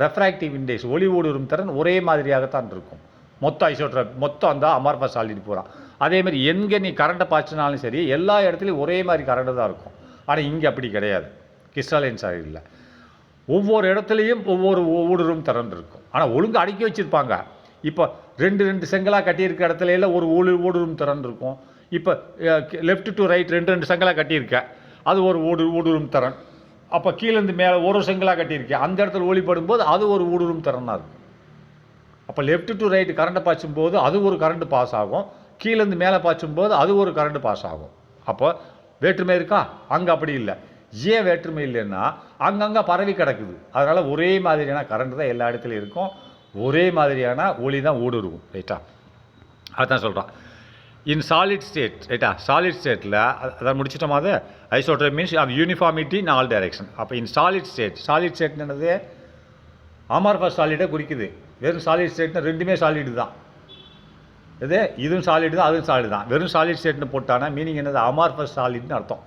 ரெஃப்ராக்டிவ் இண்டெக்ஸ், ஒளி ஊடுருவும் திறன் ஒரே மாதிரியாகத்தான் இருக்கும். மொத்தம் அந்த அமார்ஃபஸ் சாலிட் போகிறான். அதேமாதிரி எங்கே நீ கரண்ட்டை பாய்ச்சினாலும் சரி, எல்லா இடத்துலையும் ஒரே மாதிரி கரண்ட்டு தான் இருக்கும். ஆனால் இங்கே அப்படி கிடையாது. கிறிஸ்டலைன் சாலிடில் ஒவ்வொரு இடத்துலையும் ஒவ்வொரு ஊடுருவும் திறன் இருக்கும். ஆனால் ஒழுங்கு அடுக்கி வச்சுருப்பாங்க. இப்போ 2 செங்கலாக கட்டியிருக்க இடத்துல எல்லாம் ஒரு ஊடுருவும் திறன் இருக்கும். இப்போ லெஃப்ட் டு ரைட் 2 செங்கலாக கட்டியிருக்க, அது ஒரு ஊடுருவும் திறன். அப்போ கீழேருந்து மேலே ஒரு செங்கலாக கட்டியிருக்கேன், அந்த இடத்துல ஒளிப்படும் போது அது ஒரு ஊடுருவும் திறனாக இருக்கும். அப்போ லெஃப்ட் டு ரைட்டு கரண்ட்டை பாய்ச்சும் போது அது ஒரு கரண்ட்டு பாஸ் ஆகும், கீழேருந்து மேலே பாய்ச்சும் போது அது ஒரு கரண்ட்டு பாஸ் ஆகும். அப்போ வேற்றுமை இருக்கா? அங்கே அப்படி இல்லை. ஏன் வேற்றுமை இல்லைன்னா அங்கங்கே பரவி கிடக்குது. அதனால் ஒரே மாதிரியான கரண்ட் தான் எல்லா இடத்துலையும் இருக்கும், ஒரே மாதிரியான ஒளி தான் ஊடுருவும். ரைட்டா? அதுதான் சொல்கிறான் இன் சாலிட் ஸ்டேட். ரைட்டா? சாலிட் ஸ்டேட்டில் அதான் முடிச்சிட்டோமா, அது isotropy means uniformity in all direction. அப்போ இன் சாலிட் ஸ்டேட் என்னது, அமார்ஃபஸ் சாலிடை குறிக்குது. வெறும் சாலிட் ஸ்டேட்னா 2மே சாலிடு தான். இதுவும் சாலிடு தான், அதுவும் சாலிடு தான். வெறும் சாலிட் ஸ்டேட்னு போட்டானா மீனிங் என்னது, அமார்ஃபஸ் சாலிட்னு அர்த்தம்.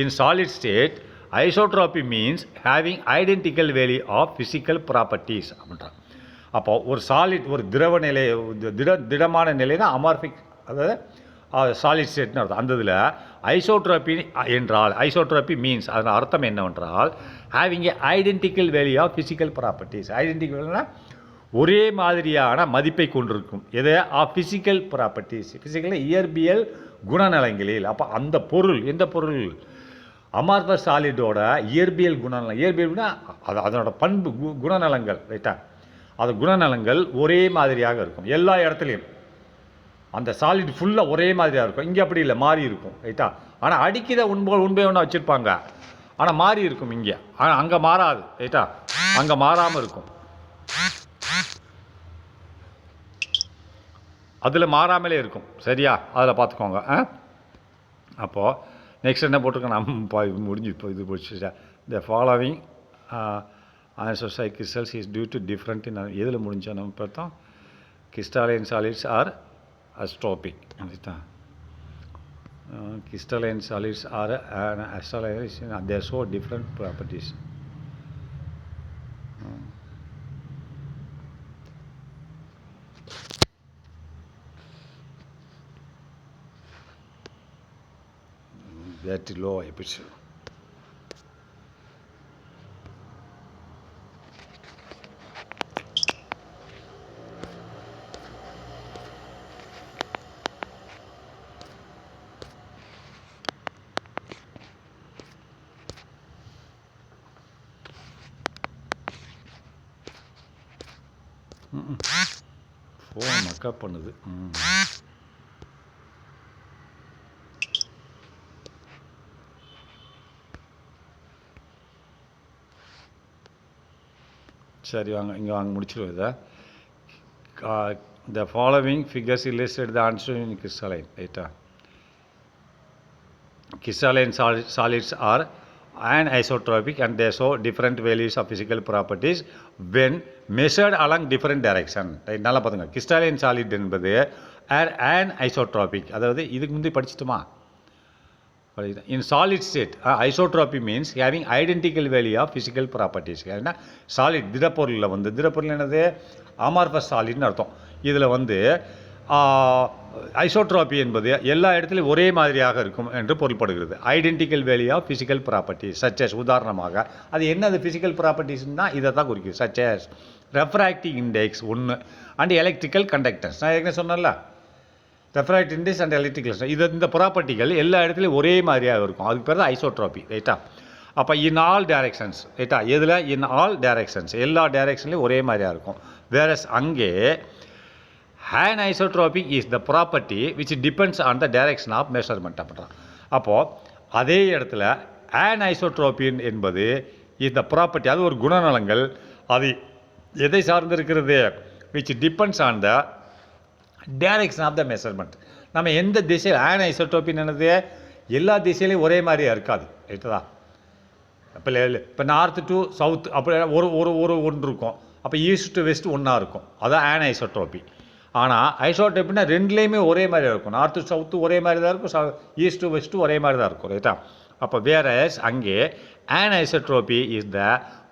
In solid state isotropy means having identical value of physical properties அப்படின்றான். அப்போ ஒரு சாலிட், ஒரு திரவ நிலை, திடமான நிலை தான் அமார்பிக், அதாவது சாலிட் ஸ்டேட்னு அர்த்தம். அந்த இதில் ஐசோட்ரோபி என்றால், ஐசோட்ரோபி மீன்ஸ் அதன் அர்த்தம் என்னவென்றால் having a identical value of physical properties. ஐடென்டிக்கல்னா ஒரே மாதிரியான மதிப்பை கொண்டிருக்கும். எது? Physical properties. ஃபிசிக்கல் இயற்பியல் குணநலங்களில். அப்போ அந்த பொருள், எந்த பொருள், அமார்ஃபஸ் சாலிடோட இயற்பியல் குணநலம். இயற்பியல்னா அதனோட பண்பு, குணநலங்கள். ரைட்டா? அது குணநலங்கள் ஒரே மாதிரியாக இருக்கும் எல்லா இடத்துலையும். அந்த சாலிட் ஃபுல்லாக ஒரே மாதிரியாக இருக்கும். இங்கே அப்படி இல்லை, மாறி இருக்கும். ரைட்டா? ஆனால் அடிக்கிற உண்பை ஒன்றா வச்சுருப்பாங்க. ஆனால் மாறி இருக்கும் இங்கே. ஆனால் அங்கே மாறாது. ரைட்டா, அங்கே மாறாமல் இருக்கும். அதில் மாறாமலே இருக்கும். சரியா, அதில் பார்த்துக்கோங்க. அப்போது நெக்ஸ்ட் என்ன போட்டிருக்கோம் நம்ம முடிஞ்சு இப்போ இது போச்சு. த ஃபாலோவிங் ஆன்சர் சை crystals is due to different in எதில் முடிஞ்சோம் நம்ம பார்த்தோம். crystalline solids are astropic. Crystalline solids are astropic. They show different properties. That low episode. Phone mug up பண்ணுது. சரி, வாங்க இங்கே வாங்க முடிச்சிடுவோம் இதை. The following figures illustrate the answer in crystalline. ரைட்டா, crystalline solids are anisotropic and they show different values of physical properties when measured along different direction. நல்லா பார்த்துங்க, crystalline solid என்பது anisotropic. அதாவது இதுக்கு முந்தைய படிச்சிட்டுமா? In solid state, isotropy means having identical value of physical properties. ஏன்னா சாலிட் திடப்பொருளில் வந்து, திடப்பொருள் என்னது, அமார்பஸ் சாலிட்னு அர்த்தம். இதில் வந்து ஐசோட்ரோபி என்பது எல்லா இடத்துலையும் ஒரே மாதிரியாக இருக்கும் என்று பொருள்படுகிறது. Identical value of physical properties such as, உதாரணமாக அது என்னது ஃபிசிக்கல் ப்ராப்பர்ட்டிஸ்னால் இதை தான் குறிக்குது. Such as refractive index 1 and electrical conductance. நான் ஏற்கனவே சொன்னேன்ல, ரெஃப்ராக்டிவ் இண்டெக்ஸ் அண்ட் எலக்ட்ரிக்கல், இந்த ப்ராப்பர்ட்டிகள் எல்லா இடத்துலையும் ஒரே மாதிரியாக இருக்கும். அதுக்கு பேர் தான் ஐசோட்ரோபி. ரைட்டா, அப்போ இன் ஆல் டைரக்ஷன்ஸ். ரைட்டா, எதில் இன் ஆல் டைரக்ஷன்ஸ், எல்லா டைரக்ஷன்லையும் ஒரே மாதிரியாக இருக்கும். வேறஸ் அங்கே anisotropy is the property which depends on the direction of measurement. அப்போது அதே இடத்துல anisotropy என்பது is the property, அது ஒரு குணநலங்கள், அது எதை சார்ந்திருக்கிறது, which depends on the direction of the measurement. நம்ம எந்த திசையில், anisotropy என்னது, எல்லா திசையிலையும் ஒரே மாதிரியாக இருக்காது. ரைட்டா, இப்போ நார்த்து டு சவுத் அப்படி ஒன்று இருக்கும். அப்போ ஈஸ்ட் டு வெஸ்ட் ஒன்றா இருக்கும். அதான் anisotropy. ஆனால் ஐசோட்ரோபின்னா ரெண்டுலேயுமே ஒரே மாதிரி இருக்கும். நார்த்து சவுத்து ஒரே மாதிரி தான் இருக்கும், ஈஸ்ட்டு வெஸ்ட்டு ஒரே மாதிரி தான் இருக்கும். ரைட்டா, அப்போ வேற அங்கே anisotropy is the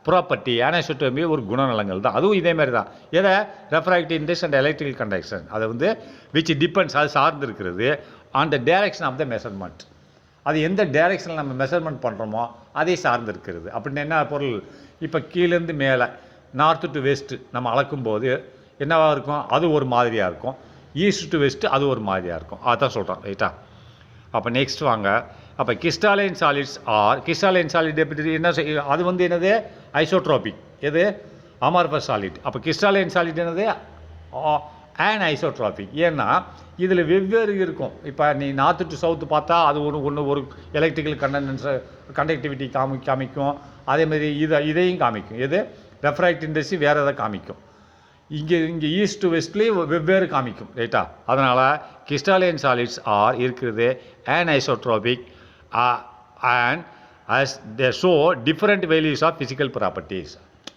property. anisotropy ஒரு குணநலங்கள் தான், அதுவும் இதே மாதிரி தான். எதை, refractive index and electrical conduction. அது வந்து விச் டிபெண்ட்ஸ், அது சார்ந்து இருக்கிறது on the direction of the measurement. அது எந்த டைரக்ஷனில் நம்ம மெஷர்மெண்ட் பண்ணுறோமோ அதை சார்ந்து இருக்கிறது. அப்படின்னு என்ன பொருள், இப்போ கீழேருந்து மேலே நார்த்து டு வெஸ்ட்டு நம்ம அளக்கும்போது என்னவாக இருக்கும், அது ஒரு மாதிரியாக இருக்கும். ஈஸ்ட் டு வெஸ்ட்டு அது ஒரு மாதிரியாக இருக்கும். அதான் சொல்கிறோம். ரைட்டா, அப்போ நெக்ஸ்ட் வாங்க. அப்போ crystalline solids or crystalline solid எப்படி என்ன, அது வந்து என்னது, ஐசோட்ரோபிக். எது, அமார்பஸ் சாலிட். அப்போ crystalline solid என்னது, anisotrophic. ஏன்னா இதில் வெவ்வேறு இருக்கும். இப்போ நீ நார்த்து டு சவுத்து பார்த்தா அது ஒரு எலக்ட்ரிக்கல் கண்டக்டிவிட்டி காமிக்கும். அதேமாதிரி இதையும் காமிக்கும். எது, ரெஃப்ராக்டிவ் இண்டெக்ஸ் வேறு எதை காமிக்கும். இங்கே ஈஸ்ட் டு வெஸ்ட்லேயும் வெவ்வேறு காமிக்கும். ரைட்டா, அதனால் crystalline solids ஆர் இருக்கிறது anisotropy and as they show different values of physical properties.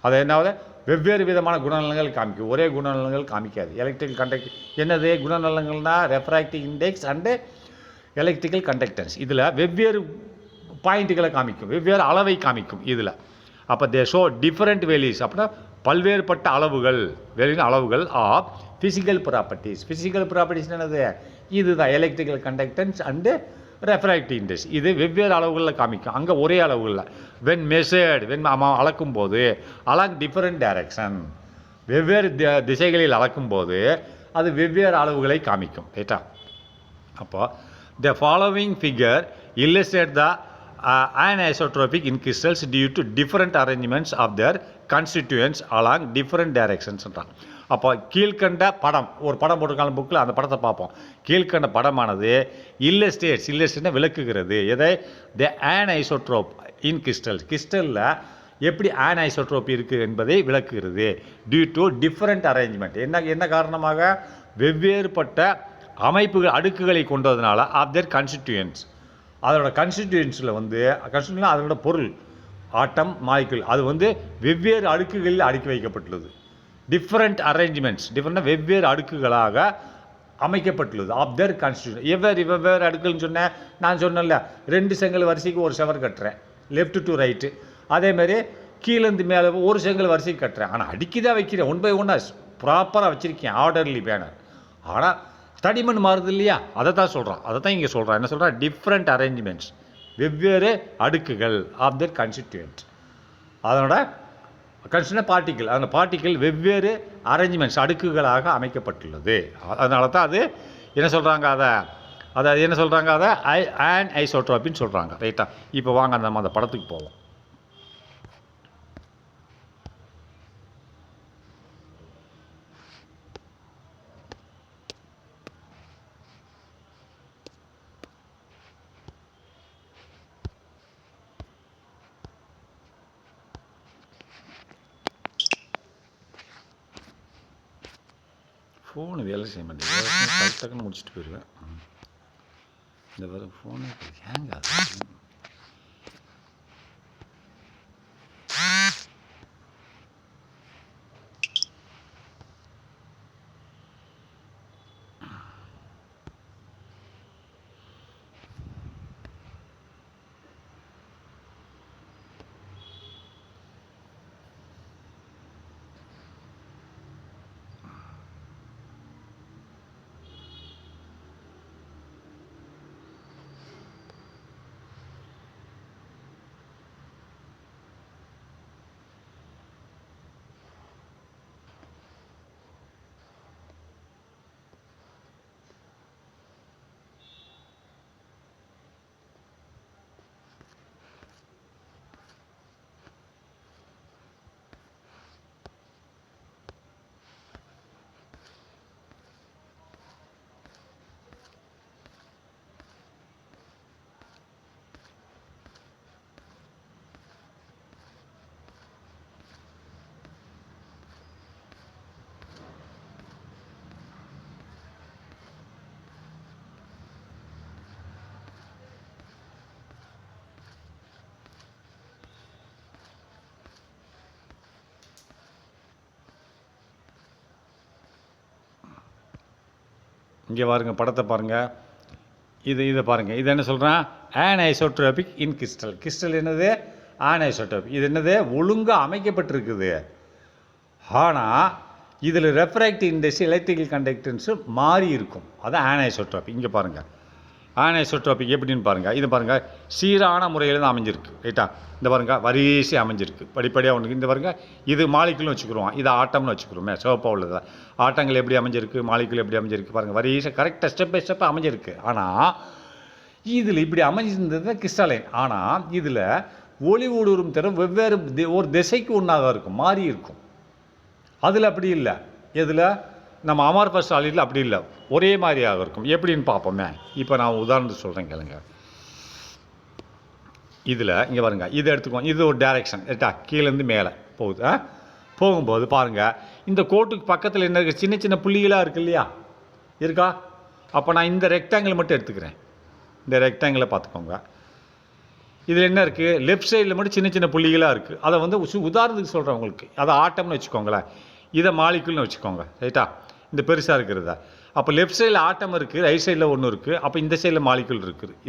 அது என்னாவது, வெவ்வேறு விதமான குணநலங்கள் காமிக்கும், ஒரே குணநலங்கள் காமிக்காது. எலக்ட்ரிக்கல் கண்டக்ட் என்னது குணநலங்கள்னா refractive index and electrical conductance. இதில் வெவ்வேறு பாயிண்ட்டுகளை காமிக்கும், வெவ்வேறு அளவை காமிக்கும் இதில். அப்போ தே ஷோ டிஃப்ரெண்ட் வேல்யூஸ், அப்படின்னா பல்வேறுபட்ட அளவுகள், அளவுகள் of physical properties. Physical properties என்னது, இதுதான் electrical conductance and refractive index. இது வெவ்வேறு அளவுகளில் காமிக்கும், அங்கே ஒரே அளவுகளில். வென் மெஷர்டு, அளக்கும் போது அலாங் டிஃப்ரெண்ட் டைரக்ஷன், வெவ்வேறு திசைகளில் அளக்கும்போது அது வெவ்வேறு அளவுகளை காமிக்கும். ரைட்டா, அப்போ the following figure illustrate the anisotropic in crystals due to different arrangements of their constituents along different directions. அப்போ கீழ்கண்ட படம், ஒரு படம் போட்டிருக்காங்க புக்கில், அந்த படத்தை பார்ப்போம். கீழ்கண்ட படமானது இல்லஸ்ட்ரேட்னா விளக்குகிறது. எதை, த anisotropy இன் கிறிஸ்டலில் எப்படி ஆனைசோட்ரோபி இருக்குது என்பதை விளக்குகிறது. Due to different arrangement. என்ன காரணமாக? வெவ்வேறுபட்ட அமைப்புகள் அடுக்குகளை கொண்டதுனால ஆஃப் தேர் கன்ஸ்டிடியூயன்ஸ். அதோட கன்ஸ்டிடியூயன்ஸில் கன்ஸ்டிடியூன்ஸ் அதனோட பொருள் ஆட்டம் மாலிகுல் அது வெவ்வேறு அடுக்குகளில் அடுக்கி வைக்கப்பட்டுள்ளது. டிஃப்ரெண்ட் அரேஞ்ச்மெண்ட்ஸ், வெவ்வேறு அடுக்குகளாக அமைக்கப்பட்டுள்ளது. Of their constitution. வெவ்வேறு அடுக்குகள்னு சொன்னேன். நான் சொன்னேன்ல 2 செங்கல் வரிசைக்கு ஒரு செவர் கட்டுறேன், லெஃப்ட் டு ரைட்டு. அதேமாதிரி கீழேருந்து மேலே ஒரு செங்கல் வரிசைக்கு கட்டுறேன். ஆனால் அடுக்கி தான் வைக்கிறேன், 1 by 1 ப்ராப்பராக வச்சுருக்கேன், ஆர்டர்லி பேனர். ஆனால் தடிமண் மாறுது இல்லையா? அதை தான் சொல்கிறான். அதை தான் இங்கே சொல்கிறான். என்ன சொல்கிறான்? டிஃப்ரெண்ட் அரேஞ்ச்மெண்ட்ஸ், வெவ்வேறு அடுக்குகள் ஆஃப் தேர் கன்ஸ்டிடியூயன்ட். அதனோட கன்ஸ்டிடியூன்ட் பார்ட்டிக்கிள், அந்த பார்ட்டிக்கிள் வெவ்வேறு அரேஞ்ச்மெண்ட்ஸ் அடுக்குகளாக அமைக்கப்பட்டுள்ளது. அதனால தான் அது என்ன சொல்கிறாங்க? அதை என்ன சொல்கிறாங்க? அதை ஆனைசோட்ரோபின்னு சொல்கிறாங்க. ரைட்டா? இப்போ வாங்க நம்ம அந்த படத்துக்கு போவோம். ஃபோனு வேலை செய்ய மாட்டேங்குது. டக்குன்னு முடிச்சுட்டு போயிடுவேன். இந்த வர ஃபோனு ஹேங் ஆகுது. இங்கே பாருங்கள், படத்தை பாருங்கள். இதை பாருங்கள். இது என்ன சொல்கிறான்? ஆனைசோட்ரோபிக் இன் கிறிஸ்டல். கிறிஸ்டல் என்னது? ஆனைசோட்ரோபிக். இது என்னது? ஒழுங்காக அமைக்கப்பட்டிருக்குது. ஆனால் இதில் ரெஃப்ராக்டிவ் இண்டெக்ஸ், எலக்ட்ரிக்கல் கண்டக்டன்ஸு மாறி இருக்கும். அதான் ஆனைசோட்ரோபிக். இங்கே பாருங்கள், ஆனைசோட்ரோபிக் எப்படின்னு பாருங்கள். இது பாருங்கள், சீரான முறையில் தான் அமைஞ்சிருக்கு. ரைட்டா? இந்த பாருங்கள், வரிசை அமைஞ்சிருக்கு, படிப்படியாக ஒன்று. இந்த பாருங்கள், இது மாலிகுல்னு வச்சுக்கிறோம், இது ஆட்டம்னு வச்சுக்கிறோமே, சிவப்பாக உள்ளது. ஆட்டங்கள் எப்படி அமைஞ்சிருக்கு, மாலிகுல் எப்படி அமைஞ்சிருக்கு பாருங்கள். வரிசை கரெக்டாக ஸ்டெப் பை ஸ்டெப்பாக அமைஞ்சிருக்கு. ஆனால் இதில் இப்படி அமைஞ்சிருந்தது கிறிஸ்டலைன். ஆனால் இதில் ஒளி ஊடுருவும் திறம் வெவ்வேறு ஒரு திசைக்கு ஒன்றாக இருக்கும், மாறி இருக்கும். அதில் அப்படி இல்லை. எதில்? நம்ம அமார்ஃபஸ் சாலிடில் அப்படி இல்லை, ஒரே மாதிரியாக இருக்கும். எப்படின்னு பார்ப்போமே. இப்போ நான் உதாரணத்துக்கு சொல்கிறேன் கேளுங்க. இதில் இங்கே பாருங்க, இதை எடுத்துக்குவோம். இது ஒரு டைரெக்ஷன். ரைட்டா? கீழேருந்து மேலே போகுது. போகும்போது பாருங்கள், இந்த கோட்டுக்கு பக்கத்தில் என்ன இருக்குது? சின்ன சின்ன புள்ளிகளாக இருக்குது இல்லையா? இருக்கா? அப்போ நான் இந்த ரெக்டாங்கிள் மட்டும் எடுத்துக்கிறேன். இந்த ரெக்டாங்கிளை பார்த்துக்கோங்க. இதில் என்ன இருக்குது? லெஃப்ட் சைடில் மட்டும் சின்ன சின்ன புள்ளிகளாக இருக்குது. அதை உதாரணத்துக்கு சொல்கிறேன் உங்களுக்கு. அதை ஆட்டம்னு வச்சுக்கோங்களேன், இதை மாலிகுல்னு வச்சுக்கோங்க. ரைட்டா? இந்த பெருசாக இருக்கிறதா? அப்போ லெஃப்ட் சைடில் ஆட்டம் இருக்குது, ரைட் சைடில் ஒன்று இருக்குது. அப்போ இந்த சைடில் மாலிகுல்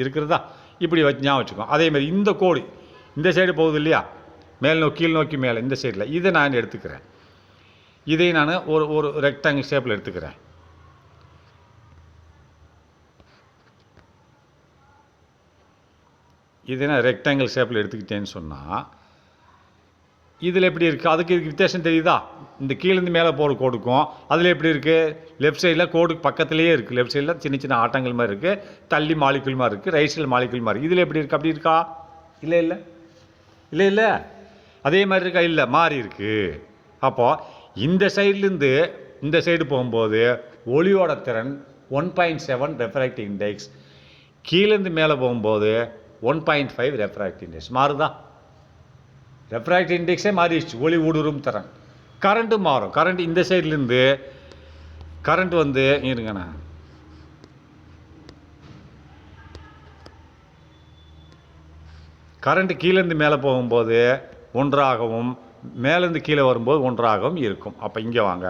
இருக்கிறதா? இப்படி ஞாபகம் வச்சுக்கோங்க. அதேமாதிரி இந்த கோடு இந்த சைடு போகுது இல்லையா? மேல் நோக்கி கீழ் நோக்கி மேலே, இந்த சைடில் இதை நான் எடுத்துக்கிறேன். இதை நான் ஒரு ரெக்டாங்கிள் ஷேப்பில் எடுத்துக்கிறேன். இதை நான் ரெக்டாங்கிள் ஷேப்பில் எடுத்துக்கிட்டேன்னு சொன்னால் இதில் எப்படி இருக்குது? அதுக்கு இதுக்கு வித்தியாசம் தெரியுதா? இந்த கீழேருந்து மேலே போகிற கோடுக்கும் அதில் எப்படி இருக்குது? லெஃப்ட் சைடில் கோடுக்கு பக்கத்துலேயே இருக்குது. லெஃப்ட் சைடில் சின்ன சின்ன ஆட்டங்கள் மாதிரி இருக்குது, தள்ளி மாலிகுல் மாதிரி இருக்குது, ரைட் சைடில் மாலிகுல் மாதிரி. இதில் எப்படி இருக்குது? அப்படி இருக்கா? இல்லை இல்லை இல்லை இல்லை அதே மாதிரி இருக்கா? இல்லை, மாறி இருக்குது. அப்போது இந்த சைட்லேருந்து இந்த சைடு போகும்போது ஒளியோட திறன் 1.7 ரெஃப்ராக்டிவ் இண்டெக்ஸ், கீழேருந்து மேலே போகும்போது 1.5 ரெஃப்ராக்டிவ் இண்டெக்ஸ் மாறுதா? ரெஃப்ராக்டிவ் இண்டெக்ஸே மாறிடுச்சு, ஒளி ஊடுருவும் திறன். கரண்ட்டும் மாறும். கரண்ட் இந்த சைட்லேருந்து கரண்ட் வந்து இருங்கண்ணா, கரண்ட்டு கீழேருந்து மேலே போகும்போது ஒன்றாகவும் மேலேருந்து கீழே வரும்போது ஒன்றாகவும் இருக்கும். அப்போ இங்கே வாங்க,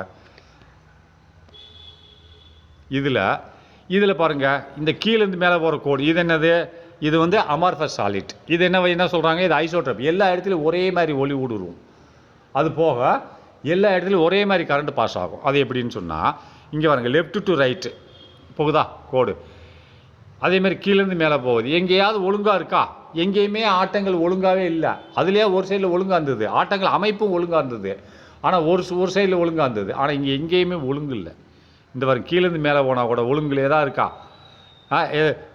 இதில் பாருங்கள், இந்த கீழேருந்து மேலே போகிற கோடு இது என்னது? இது வந்து அமார்ஃபஸ் சாலிட். இது என்ன சொல்கிறாங்க? இது ஐசோட்ரோப். எல்லா இடத்துலையும் ஒரே மாதிரி ஒளி ஊடுருவும். அது போக எல்லா இடத்துலையும் ஒரே மாதிரி கரண்ட் பாஸ் ஆகும். அது எப்படின்னு சொன்னால், இங்கே பாருங்க, லெஃப்ட் டு ரைட்டு போகுதா கோடு, அதேமாதிரி கீழேருந்து மேலே போகுது. எங்கேயாவது ஒழுங்காக இருக்கா? எங்கேயுமே ஆட்டங்கள் ஒழுங்காகவே இல்லை. அதுலேயே ஒரு சைடில் ஒழுங்காக இருந்தது, ஆட்டங்கள் அமைப்பும் ஒழுங்காக இருந்தது. ஆனால் ஒரு சைடில் ஒழுங்காக இருந்தது. ஆனால் இங்கே எங்கேயுமே ஒழுங்கு இல்லை. இந்த மாதிரி கீழேருந்து மேலே போனால் கூட ஒழுங்குலே தான் இருக்கா?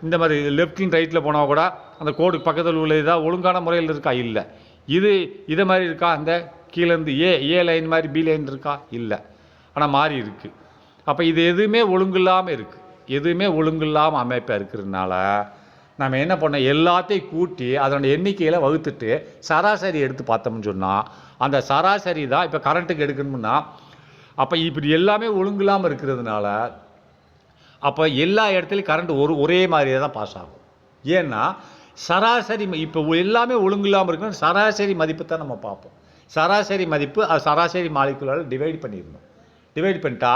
இந்த மாதிரி லெஃப்டின் ரைட்டில் போனால் கூட அந்த கோடுக்கு பக்கத்தில் உள்ள இதாக ஒழுங்கான முறையில் இருக்கா? இல்லை. இதை மாதிரி இருக்கா? அந்த கீழேருந்து ஏ லைன் மாதிரி பி லைன் இருக்கா? இல்லை. ஆனால் மாறி இருக்குது. அப்போ இது எதுவுமே ஒழுங்கு இல்லாமல் இருக்குது. எதுவுமே ஒழுங்கு இல்லாமல் அமைப்பாக இருக்கிறதுனால நம்ம என்ன பண்ணோம்? எல்லாத்தையும் கூட்டி அதோட எண்ணிக்கையில் வகுத்துட்டு சராசரி எடுத்து பார்த்தோம்னு சொன்னால், அந்த சராசரி தான் இப்போ கரண்ட்டுக்கு எடுக்கணும்னா, அப்போ இப்படி எல்லாமே ஒழுங்கு இல்லாமல் இருக்கிறதுனால அப்போ எல்லா இடத்துலையும் கரண்ட் ஒரே மாதிரியே தான் பாஸ் ஆகும். ஏன்னா சராசரி இப்போ எல்லாமே ஒழுங்கு இல்லாமல் இருக்குன்னு சராசரி மதிப்பு தான் நம்ம பார்ப்போம். சராசரி மதிப்பு அது சராசரி மாலிகுலால் டிவைட் பண்ணிடணும். டிவைட் பண்ணிட்டா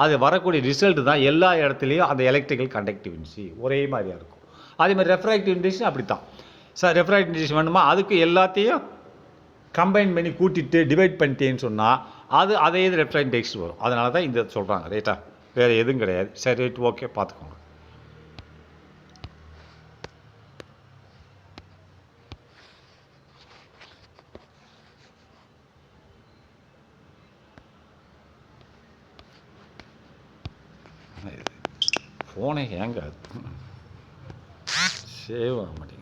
அது வரக்கூடிய ரிசல்ட் தான் எல்லா இடத்துலையும் அந்த எலக்ட்ரிக்கல் கண்டக்டிவிட்டி ஒரே மாதிரியாக இருக்கும். அதே மாதிரி ரெஃப்ராக்டிவ் இண்டெக்ஸ் அப்படி தான். ரெஃப்ராக்டிவ் இண்டெக்ஸ் வேணுமா? அதுக்கு எல்லாத்தையும் கம்பைன் பண்ணி கூட்டிட்டு டிவைட் பண்ணிட்டேன்னு சொன்னால் அதே இது ரெஃப்ராக்டிவ் இண்டெக்ஸ் வரும். அதனால தான் இந்த சொல்கிறாங்க. ரைட்டா? வேறு எதுவும் கிடையாது. சரி, ரைட், ஓகே, பார்த்துக்கோங்க. ஃபோனே ஹேங் ஆகுது, சேவ் ஆக மாட்டேங்குது.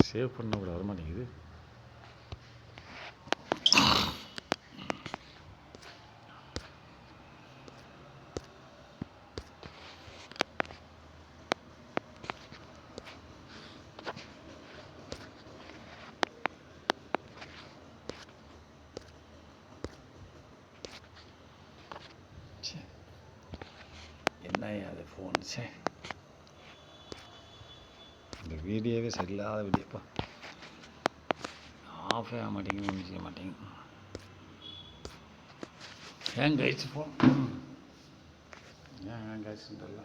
சேவ் பண்ண கூட வர மாட்டேங்குது. என்ன அது ஃபோன்? சே, இந்த வீடியோவே சரியில்லாத வீடியோப்பா. ஆஃபே ஆக மாட்டேங்குது, ஒன்றும் செய்ய மாட்டேங்குது. ஹேங் ஆயிடுச்சு ஃபோன். ஏன் ஹேங் ஆயிடுச்சுன்னு தெரியல.